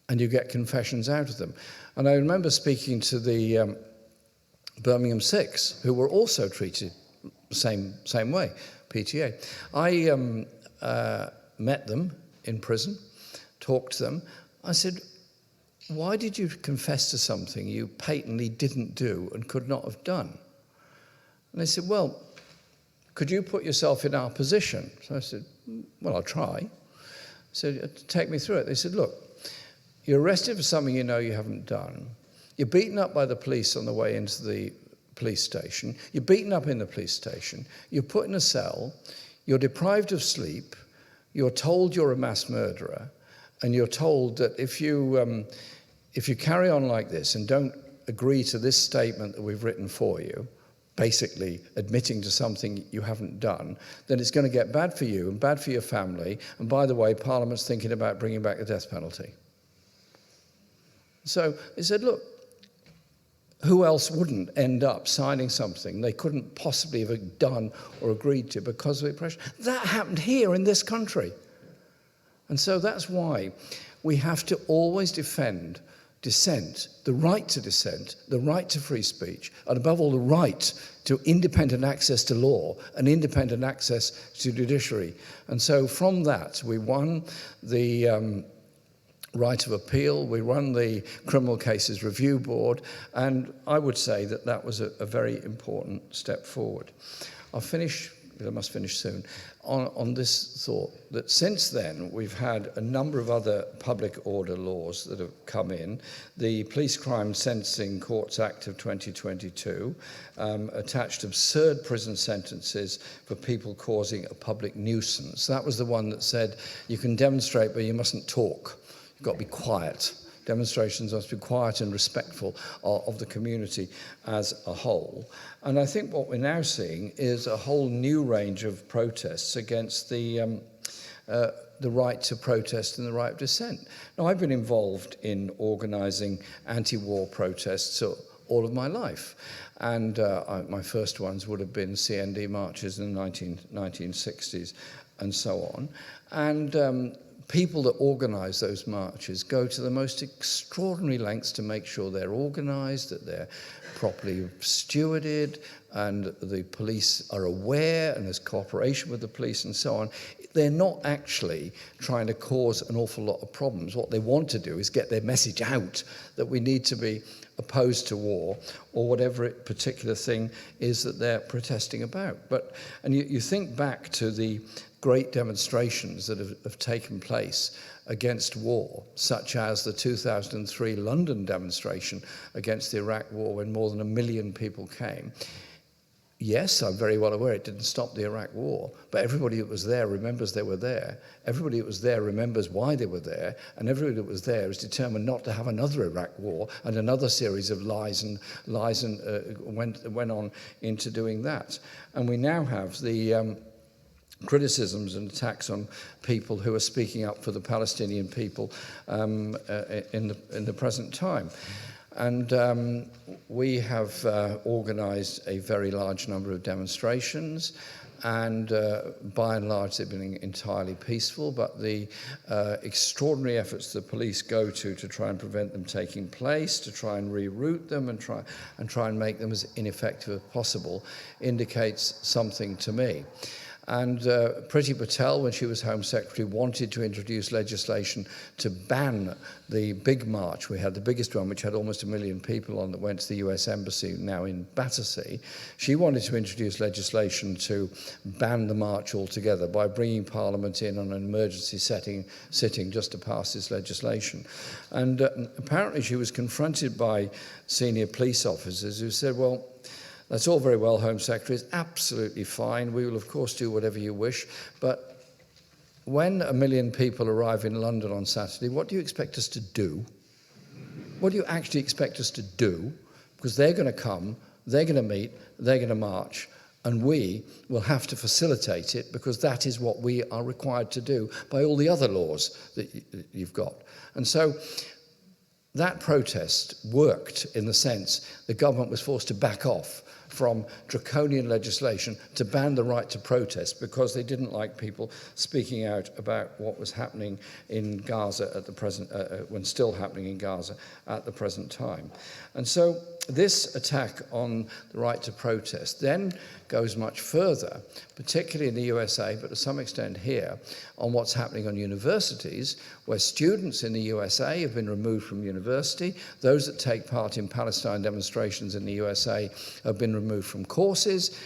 and you get confessions out of them. And I remember speaking to the Birmingham 6, who were also treated the same way, PTA. I met them in prison, talked to them. I said, why did you confess to something you patently didn't do and could not have done? And they said, well, could you put yourself in our position? So I said, well, I'll try. I said, take me through it. They said, look, You're arrested for something you know you haven't done. You're beaten up by the police on the way into the police station. You're beaten up in the police station. You're put in a cell. You're deprived of sleep. You're told you're a mass murderer. And you're told that if you carry on like this and don't agree to this statement that we've written for you, basically admitting to something you haven't done, then it's going to get bad for you and bad for your family. And by the way, Parliament's thinking about bringing back the death penalty. So they said, look, who else wouldn't end up signing something they couldn't possibly have done or agreed to because of the pressure? That happened here in this country. And so that's why we have to always defend dissent, the right to dissent, the right to free speech, and above all, the right to independent access to law and independent access to judiciary. And so from that, we won the right of appeal, we run the Criminal Cases Review Board, and I would say that that was a very important step forward. I'll finish, because I must finish soon, on this thought that since then we've had a number of other public order laws that have come in. The Police Crime Sentencing Courts Act of 2022 attached absurd prison sentences for people causing a public nuisance. That was the one that said you can demonstrate but you mustn't talk. You've got to be quiet. Demonstrations must be quiet and respectful of the community as a whole. And I think what we're now seeing is a whole new range of protests against the right to protest and the right of dissent. Now, I've been involved in organising anti-war protests all of my life. And my first ones would have been CND marches in the 1960s and so on. And people that organise those marches go to the most extraordinary lengths to make sure they're organised, that they're properly stewarded, and the police are aware, and there's cooperation with the police and so on. They're not actually trying to cause an awful lot of problems. What they want to do is get their message out that we need to be opposed to war or whatever particular thing is that they're protesting about. And you think back to the great demonstrations that have taken place against war, such as the 2003 London demonstration against the Iraq War when more than 1 million people came. Yes, I'm very well aware it didn't stop the Iraq War, but everybody that was there remembers they were there. Everybody that was there remembers why they were there, and everybody that was there is determined not to have another Iraq War and another series of lies and went on into doing that. And we now have the criticisms and attacks on people who are speaking up for the Palestinian people in the present time. And we have organised a very large number of demonstrations, and by and large they've been entirely peaceful, but the extraordinary efforts the police go to try and prevent them taking place, to try and reroute them and try and make them as ineffective as possible indicates something to me. And Priti Patel, when she was Home Secretary, wanted to introduce legislation to ban the big march. We had the biggest one, which had almost 1 million people on, that went to the US Embassy now in Battersea. She wanted to introduce legislation to ban the march altogether by bringing Parliament in on an emergency sitting just to pass this legislation. And apparently she was confronted by senior police officers who said, well, that's all very well, Home Secretary. It's absolutely fine. We will, of course, do whatever you wish. But when 1 million people arrive in London on Saturday, what do you expect us to do? What do you actually expect us to do? Because they're going to come, they're going to meet, they're going to march, and we will have to facilitate it because that is what we are required to do by all the other laws that you've got. And so that protest worked in the sense the government was forced to back off from draconian legislation to ban the right to protest because they didn't like people speaking out about what was happening in Gaza at the present, when still happening in Gaza at the present time. And so this attack on the right to protest then goes much further, particularly in the USA, but to some extent here, on what's happening on universities, where students in the USA have been removed from university. Those that take part in Palestine demonstrations in the USA have been removed from courses.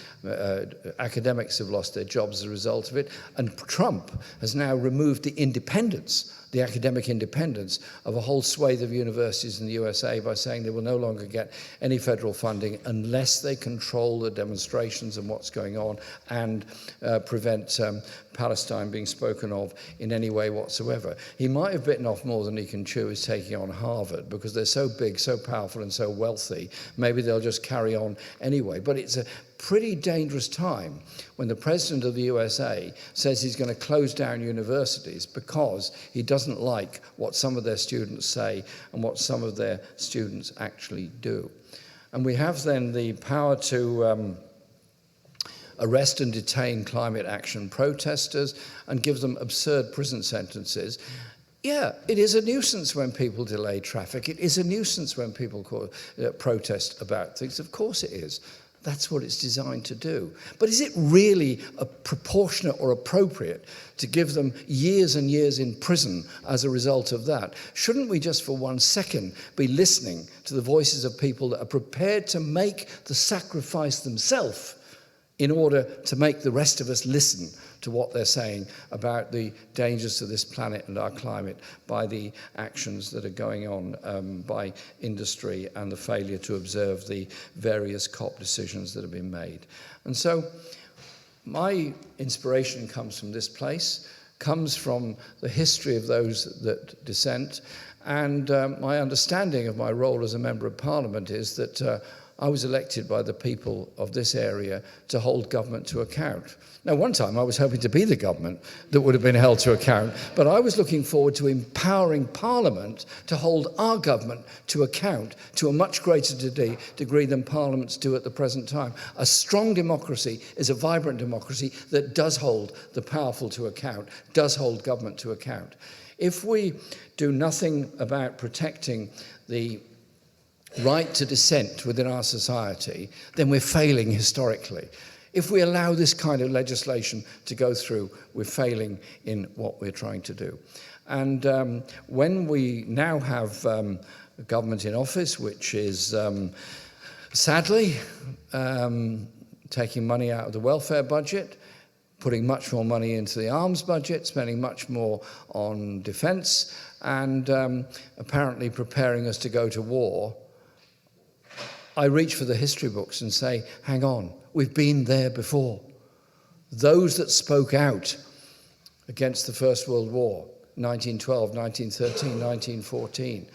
Academics have lost their jobs as a result of it. And Trump has now removed the independence the academic independence of a whole swathe of universities in the USA by saying they will no longer get any federal funding unless they control the demonstrations and what's going on and prevent Palestine being spoken of in any way whatsoever. He might have bitten off more than he can chew is taking on Harvard, because they're so big, so powerful, and so wealthy. Maybe they'll just carry on anyway. But it's a pretty dangerous time when the president of the USA says he's going to close down universities because he doesn't like what some of their students say and what some of their students actually do. And we have then the power to arrest and detain climate action protesters and give them absurd prison sentences. Yeah, it is a nuisance when people delay traffic. It is a nuisance when people protest about things. Of course it is. That's what it's designed to do. But is it really proportionate or appropriate to give them years and years in prison as a result of that? Shouldn't we just for 1 second be listening to the voices of people that are prepared to make the sacrifice themselves in order to make the rest of us listen to what they're saying about the dangers to this planet and our climate by the actions that are going on by industry and the failure to observe the various COP decisions that have been made. And so my inspiration comes from this place, comes from the history of those that dissent, and my understanding of my role as a Member of Parliament is that I was elected by the people of this area to hold government to account. Now, one time I was hoping to be the government that would have been held to account, but I was looking forward to empowering Parliament to hold our government to account to a much greater degree than parliaments do at the present time. A strong democracy is a vibrant democracy that does hold the powerful to account, does hold government to account. If we do nothing about protecting the right to dissent within our society, then we're failing historically. If we allow this kind of legislation to go through, we're failing in what we're trying to do. And when we now have a government in office which is sadly taking money out of the welfare budget, putting much more money into the arms budget, spending much more on defence, and apparently preparing us to go to war, I reach for the history books and say, hang on, we've been there before. Those that spoke out against the First World War, 1912, 1913, 1914,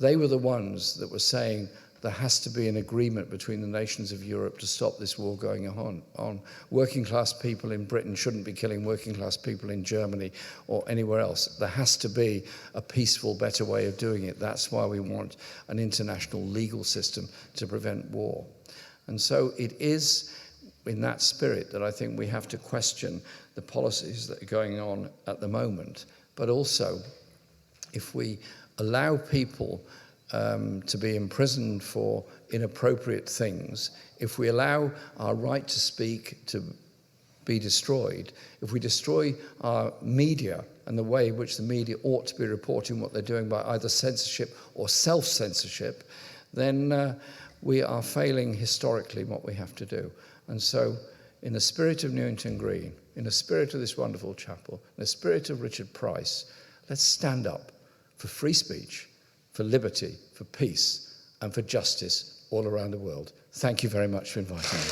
they were the ones that were saying there has to be an agreement between the nations of Europe to stop this war going on. Working class people in Britain shouldn't be killing working class people in Germany or anywhere else. There has to be a peaceful, better way of doing it. That's why we want an international legal system to prevent war. And so it is in that spirit that I think we have to question the policies that are going on at the moment. But also, if we allow people to be imprisoned for inappropriate things, if we allow our right to speak to be destroyed, if we destroy our media and the way in which the media ought to be reporting what they're doing by either censorship or self-censorship, then we are failing historically in what we have to do. And so, in the spirit of Newington Green, in the spirit of this wonderful chapel, in the spirit of Richard Price, let's stand up for free speech, for liberty, for peace, and for justice all around the world. Thank you very much for inviting me.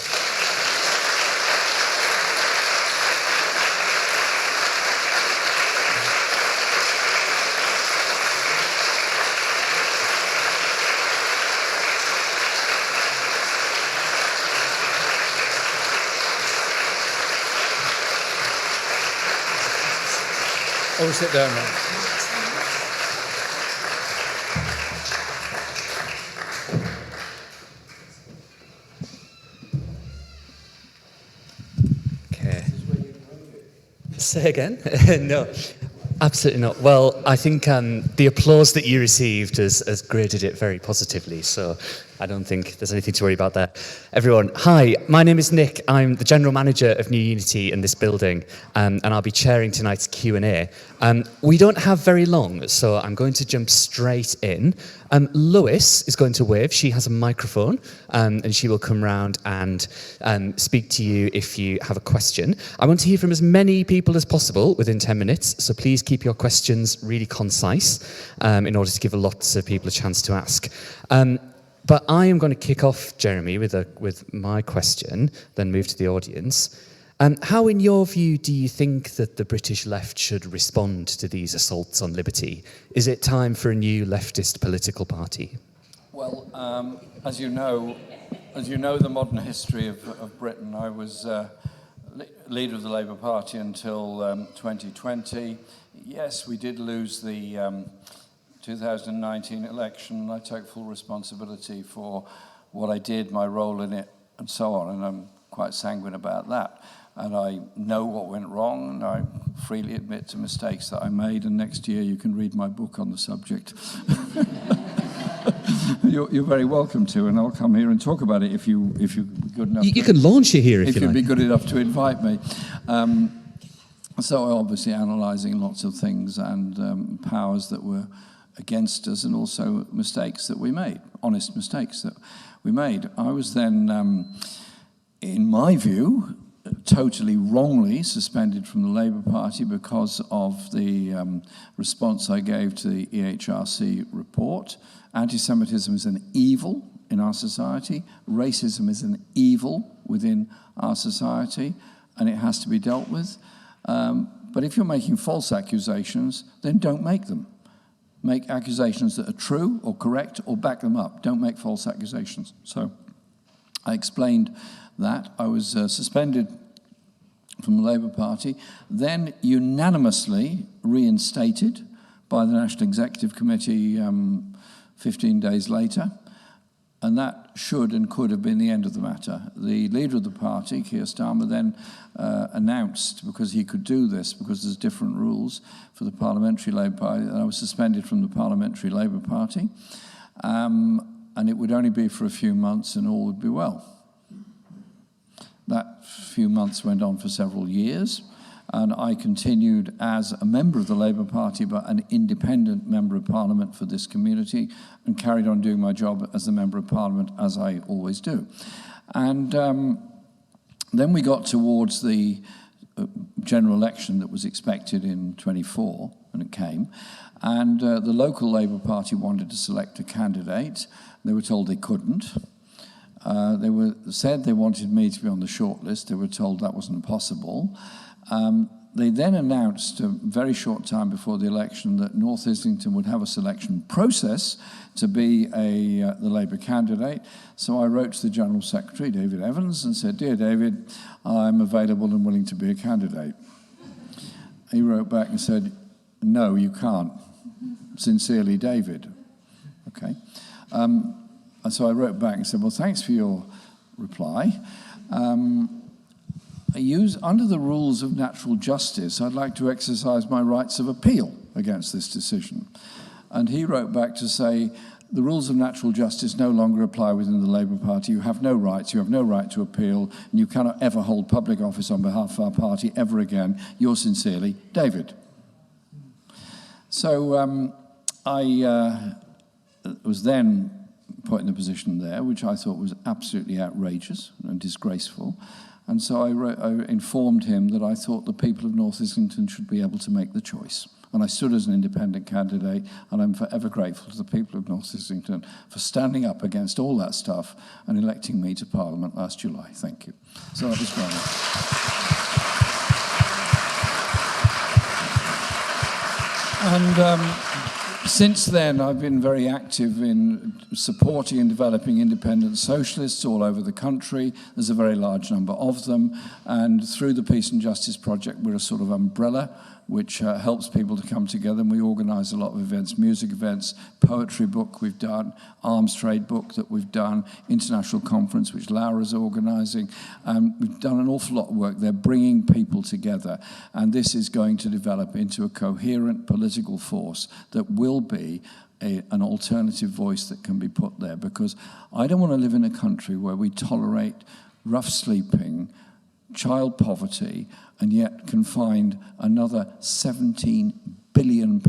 Oh, sit down now. Say again? No, absolutely not. Well, I think the applause that you received has graded it very positively, so I don't think there's anything to worry about there. Everyone, hi, my name is Nick. I'm the General Manager of New Unity in this building, and I'll be chairing tonight's Q&A. We don't have very long, so I'm going to jump straight in. Lois is going to wave. She has a microphone, and she will come round and speak to you if you have a question. I want to hear from as many people as possible within 10 minutes, so please keep your questions really concise in order to give lots of people a chance to ask. But I am going to kick off, Jeremy, with my question, then move to the audience. How, in your view, do you think that the British left should respond to these assaults on liberty? Is it time for a new leftist political party? Well, as you know the modern history of Britain, I was leader of the Labour Party until 2020. Yes, we did lose the 2019 election. I take full responsibility for what I did, my role in it, and so on, and I'm quite sanguine about that. And I know what went wrong, and I freely admit to mistakes that I made, and next year you can read my book on the subject. You're very welcome to, and I'll come here and talk about it if you're good enough. You can launch it here if you like. If you'd be good enough to invite me. So obviously analysing lots of things and powers that were against us, and also mistakes that we made, honest mistakes that we made. I was then, in my view, totally wrongly suspended from the Labour Party because of the response I gave to the EHRC report. Anti-Semitism is an evil in our society. Racism is an evil within our society, and it has to be dealt with. But if you're making false accusations, then don't make them. Make accusations that are true or correct, or back them up. Don't make false accusations. So I explained that. I was suspended from the Labour Party, then unanimously reinstated by the National Executive Committee 15 days later, and that should and could have been the end of the matter. The leader of the party, Keir Starmer, then announced, because he could do this, because there's different rules for the Parliamentary Labour Party, that I was suspended from the Parliamentary Labour Party, and it would only be for a few months and all would be well. That few months went on for several years, and I continued as a member of the Labour Party, but an independent member of Parliament for this community, and carried on doing my job as a member of Parliament, as I always do. And then we got towards the general election that was expected in 24, and it came, and the local Labour Party wanted to select a candidate. They were told they couldn't. Said they wanted me to be on the shortlist. They were told that wasn't possible. They then announced a very short time before the election that North Islington would have a selection process to be the Labour candidate. So I wrote to the General Secretary, David Evans, and said, "Dear David, I'm available and willing to be a candidate." He wrote back and said, "No, you can't. Sincerely, David." Okay. And so I wrote back and said, "Well, thanks for your reply. Under the rules of natural justice, I'd like to exercise my rights of appeal against this decision." And he wrote back to say, "The rules of natural justice no longer apply within the Labour Party. You have no rights, you have no right to appeal, and you cannot ever hold public office on behalf of our party ever again. Yours sincerely, David." So I was then put in a position there, which I thought was absolutely outrageous and disgraceful. And so I informed him that I thought the people of North Islington should be able to make the choice. And I stood as an independent candidate, and I'm forever grateful to the people of North Islington for standing up against all that stuff and electing me to Parliament last July. Thank you. So that was great. And since then, I've been very active in supporting and developing independent socialists all over the country. There's a very large number of them. And through the Peace and Justice Project, we're a sort of umbrella which helps people to come together. And we organise a lot of events, music events, poetry book we've done, arms trade book that we've done, international conference which Laura's organising. We've done an awful lot of work there, bringing people together. And this is going to develop into a coherent political force that will be an alternative voice that can be put there, because I don't want to live in a country where we tolerate rough sleeping, child poverty, and yet can find another £17 billion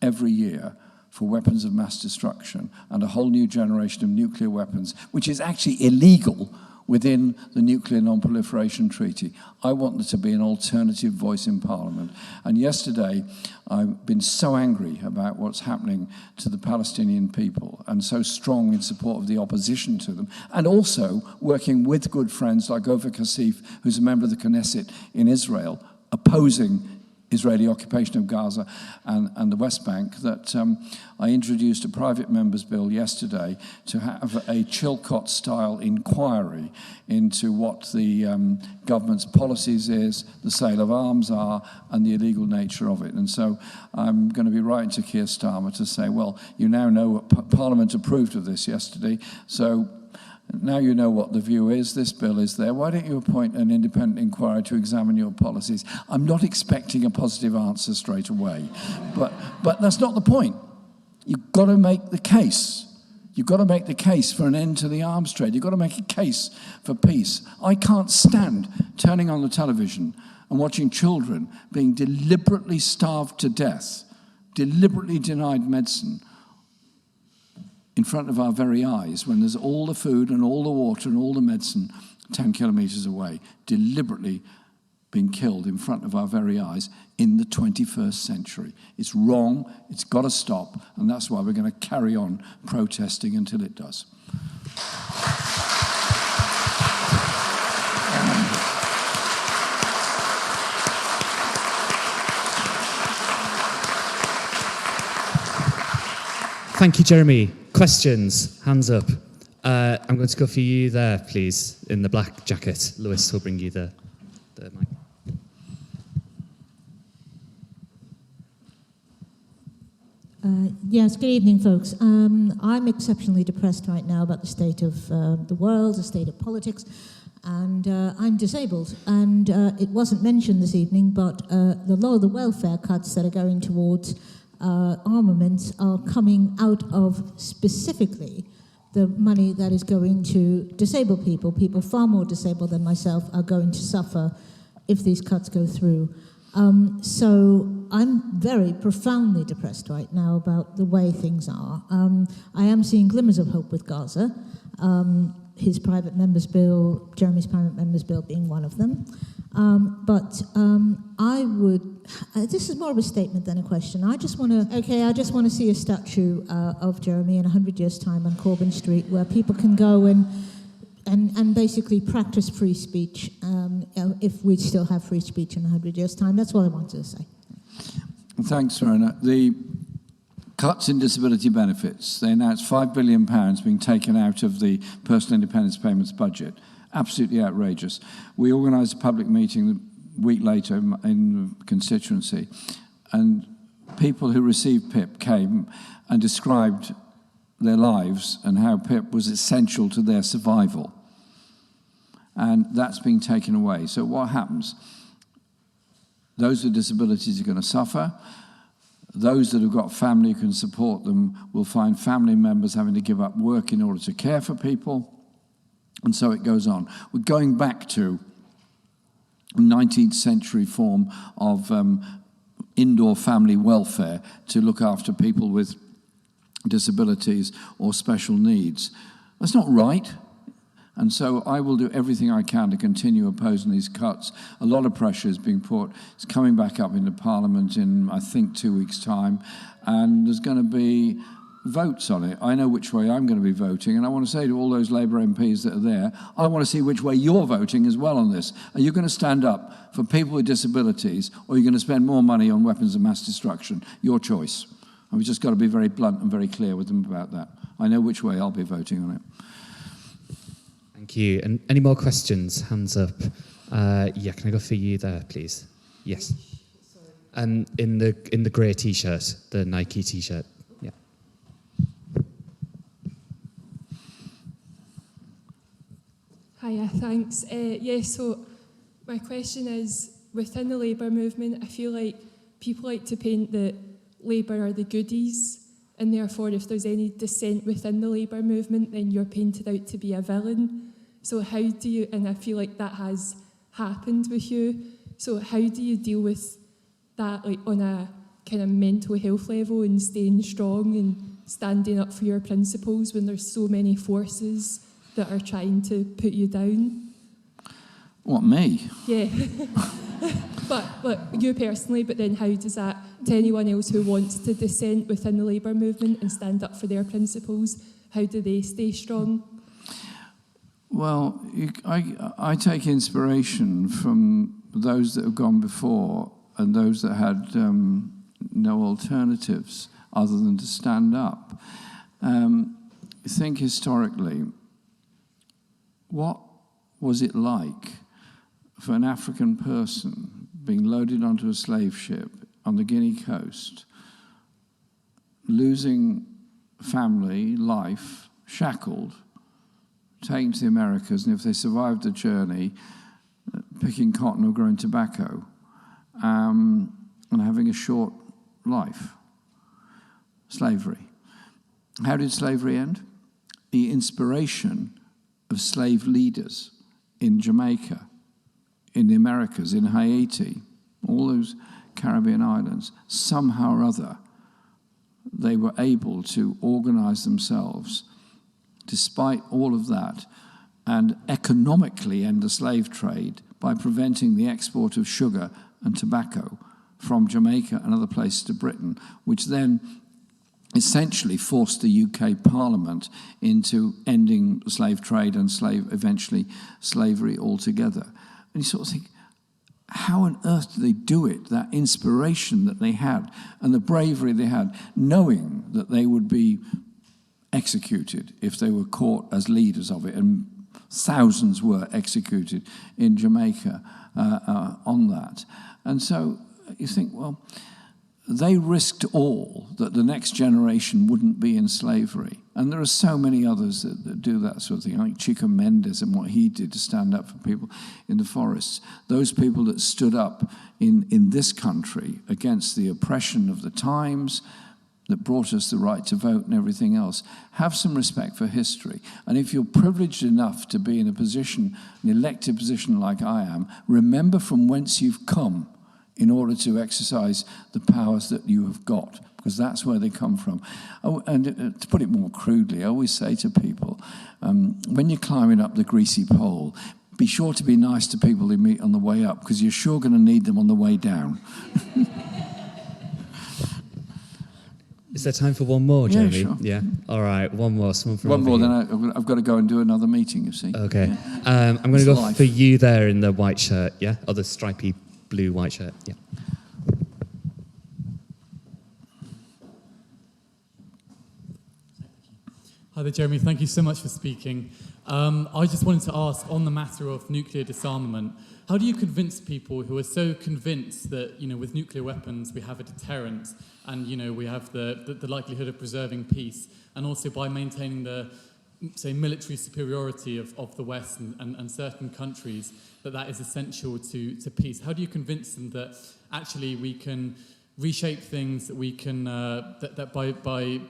every year for weapons of mass destruction and a whole new generation of nuclear weapons, which is actually illegal within the Nuclear Non-Proliferation Treaty. I want there to be an alternative voice in Parliament. And yesterday, I've been so angry about what's happening to the Palestinian people and so strong in support of the opposition to them, and also working with good friends like Ofer Kassif, who's a member of the Knesset in Israel, opposing Israeli occupation of Gaza and the West Bank, that I introduced a private member's bill yesterday to have a Chilcot-style inquiry into what the government's policies is, the sale of arms are, and the illegal nature of it. And so I'm going to be writing to Keir Starmer to say, well, you now know what Parliament approved of this yesterday, so now you know what the view is. This bill is there. Why don't you appoint an independent inquiry to examine your policies? I'm not expecting a positive answer straight away, but that's not the point. You've got to make the case. You've got to make the case for an end to the arms trade. You've got to make a case for peace. I can't stand turning on the television and watching children being deliberately starved to death, deliberately denied medicine, in front of our very eyes, when there's all the food and all the water and all the medicine 10 kilometres away, deliberately being killed in front of our very eyes in the 21st century. It's wrong, it's got to stop, and that's why we're going to carry on protesting until it does. Thank you, Jeremy. Questions? Hands up. I'm going to go for you there, please, in the black jacket. Lewis will bring you the mic. Yes, good evening, folks. I'm exceptionally depressed right now about the state of the world, the state of politics, and I'm disabled. And it wasn't mentioned this evening, but the welfare cuts that are going towards armaments are coming out of specifically the money that is going to disabled people. People far more disabled than myself are going to suffer if these cuts go through. So I'm very profoundly depressed right now about the way things are. I am seeing glimmers of hope with Gaza. His private member's bill, Jeremy's private member's bill being one of them. But I would, this is more of a statement than a question. I just want to see a statue of Jeremy in 100 years' time on Corbyn Street, where people can go and basically practice free speech, if we still have free speech in 100 years' time. That's all I wanted to say. Thanks, Verona. The cuts in disability benefits, they announced £5 billion being taken out of the personal independence payments budget. Absolutely outrageous. We organised a public meeting a week later in the constituency, and people who received PIP came and described their lives and how PIP was essential to their survival. And that's being taken away. So what happens? Those with disabilities are going to suffer. Those that have got family who can support them will find family members having to give up work in order to care for people. And so it goes on. We're going back to a 19th century form of indoor family welfare to look after people with disabilities or special needs. That's not right. And so I will do everything I can to continue opposing these cuts. A lot of pressure is being put. It's coming back up into Parliament in, I think, 2 weeks' time. And there's going to be votes on it. I know which way I'm going to be voting. And I want to say to all those Labour MPs that are there, I want to see which way you're voting as well on this. Are you going to stand up for people with disabilities, or are you going to spend more money on weapons of mass destruction? Your choice. And we've just got to be very blunt and very clear with them about that. I know which way I'll be voting on it. Thank you. And any more questions? Hands up. Yeah, can I go for you there, please? Yes. And in the grey T-shirt, the Nike T-shirt. Yeah. Hiya, thanks. So my question is, within the Labour movement, I feel like people like to paint that Labour are the goodies and therefore if there's any dissent within the Labour movement, then you're painted out to be a villain. So how do you, and I feel like that has happened with you, so how do you deal with that, like on a kind of mental health level, and staying strong and standing up for your principles when there's so many forces that are trying to put you down? What, me? Yeah. but you personally, but then how does that, to anyone else who wants to dissent within the Labour movement and stand up for their principles, how do they stay strong? Well, I take inspiration from those that have gone before and those that had no alternatives other than to stand up. Think historically, what was it like for an African person being loaded onto a slave ship on the Guinea coast, losing family, life, shackled, taken to the Americas, and if they survived the journey, picking cotton or growing tobacco, and having a short life? Slavery. How did slavery end? The inspiration of slave leaders in Jamaica, in the Americas, in Haiti, all those Caribbean islands, somehow or other, they were able to organize themselves despite all of that, and economically end the slave trade by preventing the export of sugar and tobacco from Jamaica and other places to Britain, which then essentially forced the UK Parliament into ending slave trade and eventually slavery altogether. And you sort of think, how on earth did they do it? That inspiration that they had and the bravery they had, knowing that they would be executed if they were caught as leaders of it, and thousands were executed in Jamaica on that. And so you think, well, they risked all that the next generation wouldn't be in slavery. And there are so many others that do that sort of thing, like Chico Mendes and what he did to stand up for people in the forests. Those people that stood up in this country against the oppression of the times, that brought us the right to vote and everything else. Have some respect for history. And if you're privileged enough to be in a position, an elected position like I am, remember from whence you've come in order to exercise the powers that you have got, because that's where they come from. Oh, and to put it more crudely, I always say to people, when you're climbing up the greasy pole, be sure to be nice to people you meet on the way up, because you're sure going to need them on the way down. Is there time for one more, Jeremy? Yeah, sure. Yeah. All right, one more. Someone from One over more, here. then I've got to go and do another meeting, you see. Okay. Yeah. I'm going to go life. for you there in the white shirt, yeah? Or the stripy blue white shirt, yeah. Hi there, Jeremy. Thank you so much for speaking. I just wanted to ask, on the matter of nuclear disarmament, how do you convince people who are so convinced that, with nuclear weapons we have a deterrent and, we have the likelihood of preserving peace, and also by maintaining the, say, military superiority of the West and certain countries, that is essential to peace? How do you convince them that actually we can reshape things, that we can, that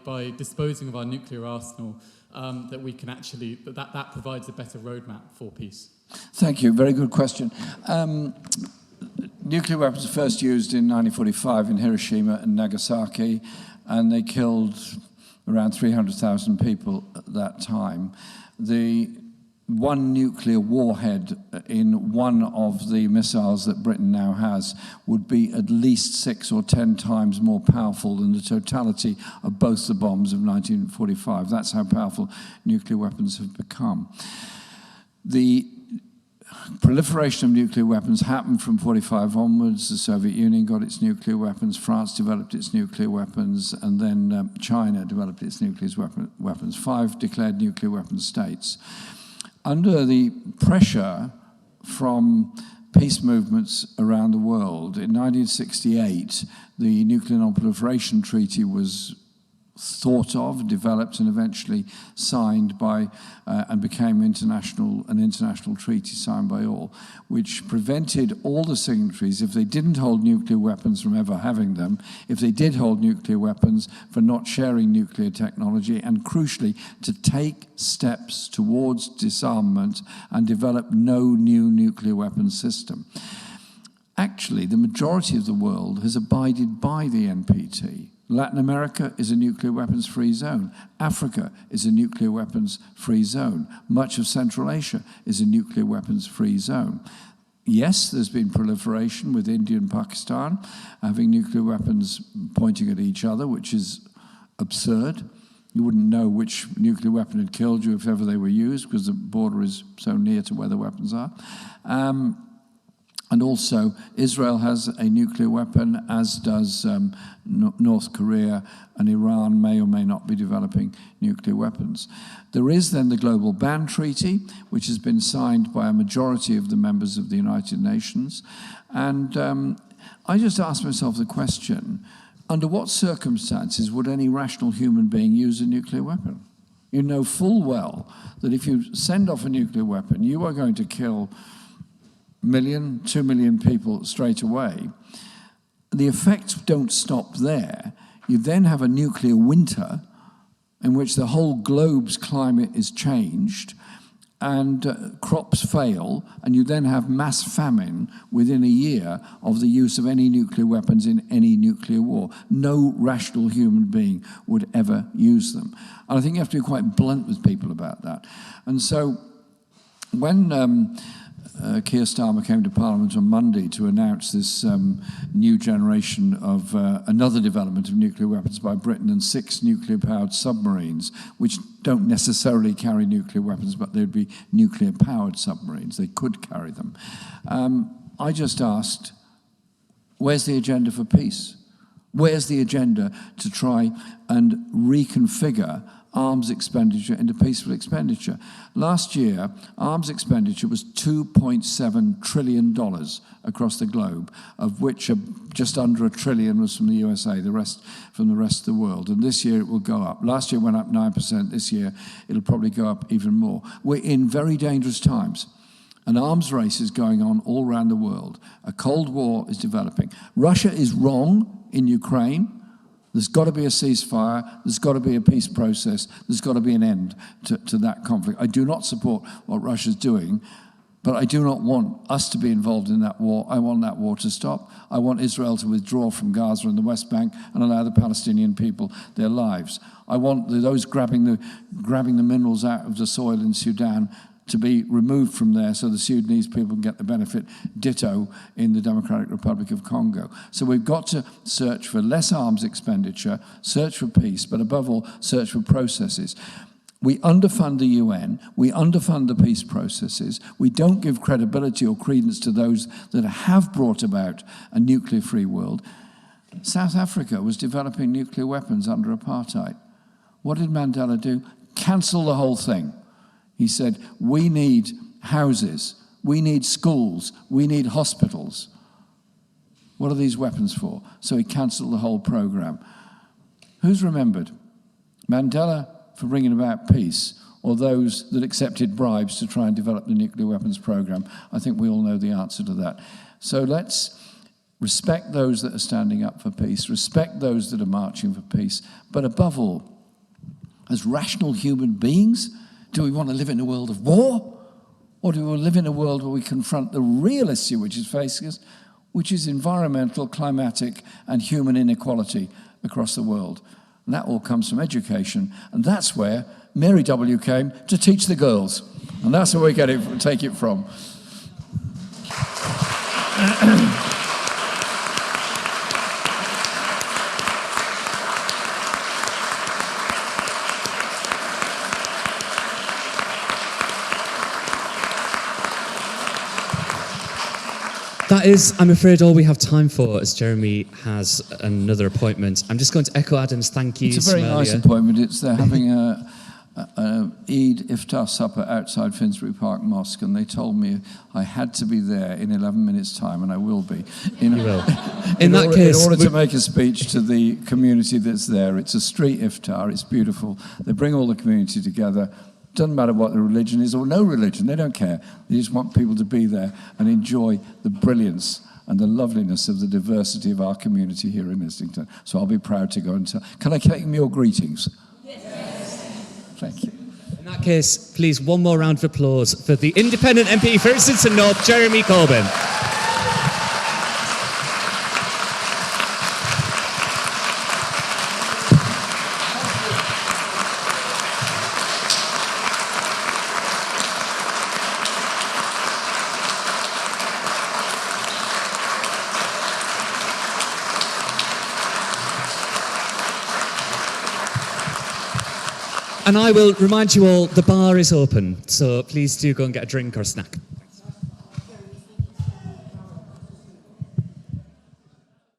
by disposing of our nuclear arsenal, that we can actually, that provides a better roadmap for peace? Thank you. Very good question. Nuclear weapons were first used in 1945 in Hiroshima and Nagasaki, and they killed around 300,000 people at that time. The one nuclear warhead in one of the missiles that Britain now has would be at least 6 or 10 times more powerful than the totality of both the bombs of 1945. That's how powerful nuclear weapons have become. The proliferation of nuclear weapons happened from 1945 onwards. The Soviet Union got its nuclear weapons, France developed its nuclear weapons, and then China developed its nuclear weapons. 5 declared nuclear weapon states. Under the pressure from peace movements around the world, in 1968, the Nuclear Non-Proliferation Treaty was thought of, developed, and eventually signed by and became an international treaty signed by all, which prevented all the signatories, if they didn't hold nuclear weapons, from ever having them, if they did hold nuclear weapons, for not sharing nuclear technology, and crucially, to take steps towards disarmament and develop no new nuclear weapons system. Actually, the majority of the world has abided by the NPT. Latin America is a nuclear weapons-free zone. Africa is a nuclear weapons-free zone. Much of Central Asia is a nuclear weapons-free zone. Yes, there's been proliferation with India and Pakistan having nuclear weapons pointing at each other, which is absurd. You wouldn't know which nuclear weapon had killed you if ever they were used, because the border is so near to where the weapons are. And also, Israel has a nuclear weapon, as does North Korea, and Iran may or may not be developing nuclear weapons. There is then the Global Ban Treaty, which has been signed by a majority of the members of the United Nations. And I just asked myself the question, under what circumstances would any rational human being use a nuclear weapon? You know full well that if you send off a nuclear weapon, you are going to kill 1 million, 2 million people straight away. The effects don't stop there. You then have a nuclear winter in which the whole globe's climate is changed and crops fail, and you then have mass famine within a year of the use of any nuclear weapons in any nuclear war. No rational human being would ever use them. And I think you have to be quite blunt with people about that. And so when Keir Starmer came to Parliament on Monday to announce this new generation of another development of nuclear weapons by Britain, and 6 nuclear-powered submarines, which don't necessarily carry nuclear weapons, but they'd be nuclear-powered submarines. They could carry them. I just asked, where's the agenda for peace? Where's the agenda to try and reconfigure arms expenditure into peaceful expenditure? Last year, arms expenditure was $2.7 trillion across the globe, of which just under $1 trillion was from the USA, the rest from the rest of the world. And this year it will go up. Last year it went up 9%. This year it'll probably go up even more. We're in very dangerous times. An arms race is going on all around the world. A Cold War is developing. Russia is wrong in Ukraine. There's got to be a ceasefire, there's got to be a peace process, there's got to be an end to that conflict. I do not support what Russia's doing, but I do not want us to be involved in that war. I want that war to stop. I want Israel to withdraw from Gaza and the West Bank and allow the Palestinian people their lives. I want those grabbing the minerals out of the soil in Sudan to be removed from there so the Sudanese people can get the benefit, ditto in the Democratic Republic of Congo. So we've got to search for less arms expenditure, search for peace, but above all, search for processes. We underfund the UN, we underfund the peace processes, we don't give credibility or credence to those that have brought about a nuclear-free world. South Africa was developing nuclear weapons under apartheid. What did Mandela do? Cancel the whole thing. He said, we need houses, we need schools, we need hospitals. What are these weapons for? So he cancelled the whole program. Who's remembered? Mandela for bringing about peace, or those that accepted bribes to try and develop the nuclear weapons program? I think we all know the answer to that. So let's respect those that are standing up for peace, respect those that are marching for peace, but above all, as rational human beings, do we want to live in a world of war? Or do we want to live in a world where we confront the real issue which is facing us, which is environmental, climatic, and human inequality across the world? And that all comes from education. And that's where Mary W. came to teach the girls. And that's where we take it from. That is, I'm afraid, all we have time for, as Jeremy has another appointment. I'm just going to echo Adam's thank yous. It's a very nice appointment. They're having an Eid Iftar supper outside Finsbury Park Mosque, and they told me I had to be there in 11 minutes' time, and I will be. You will. In order to make a speech to the community that's there. It's a street iftar. It's beautiful. They bring all the community together. Doesn't matter what the religion is or no religion. They don't care. They just want people to be there and enjoy the brilliance and the loveliness of the diversity of our community here in Islington. So I'll be proud to go and tell. Can I take me your greetings? Yes. Thank you. In that case, please, one more round of applause for the independent MP for Islington North, Jeremy Corbyn. And I will remind you all, the bar is open, so please do go and get a drink or a snack.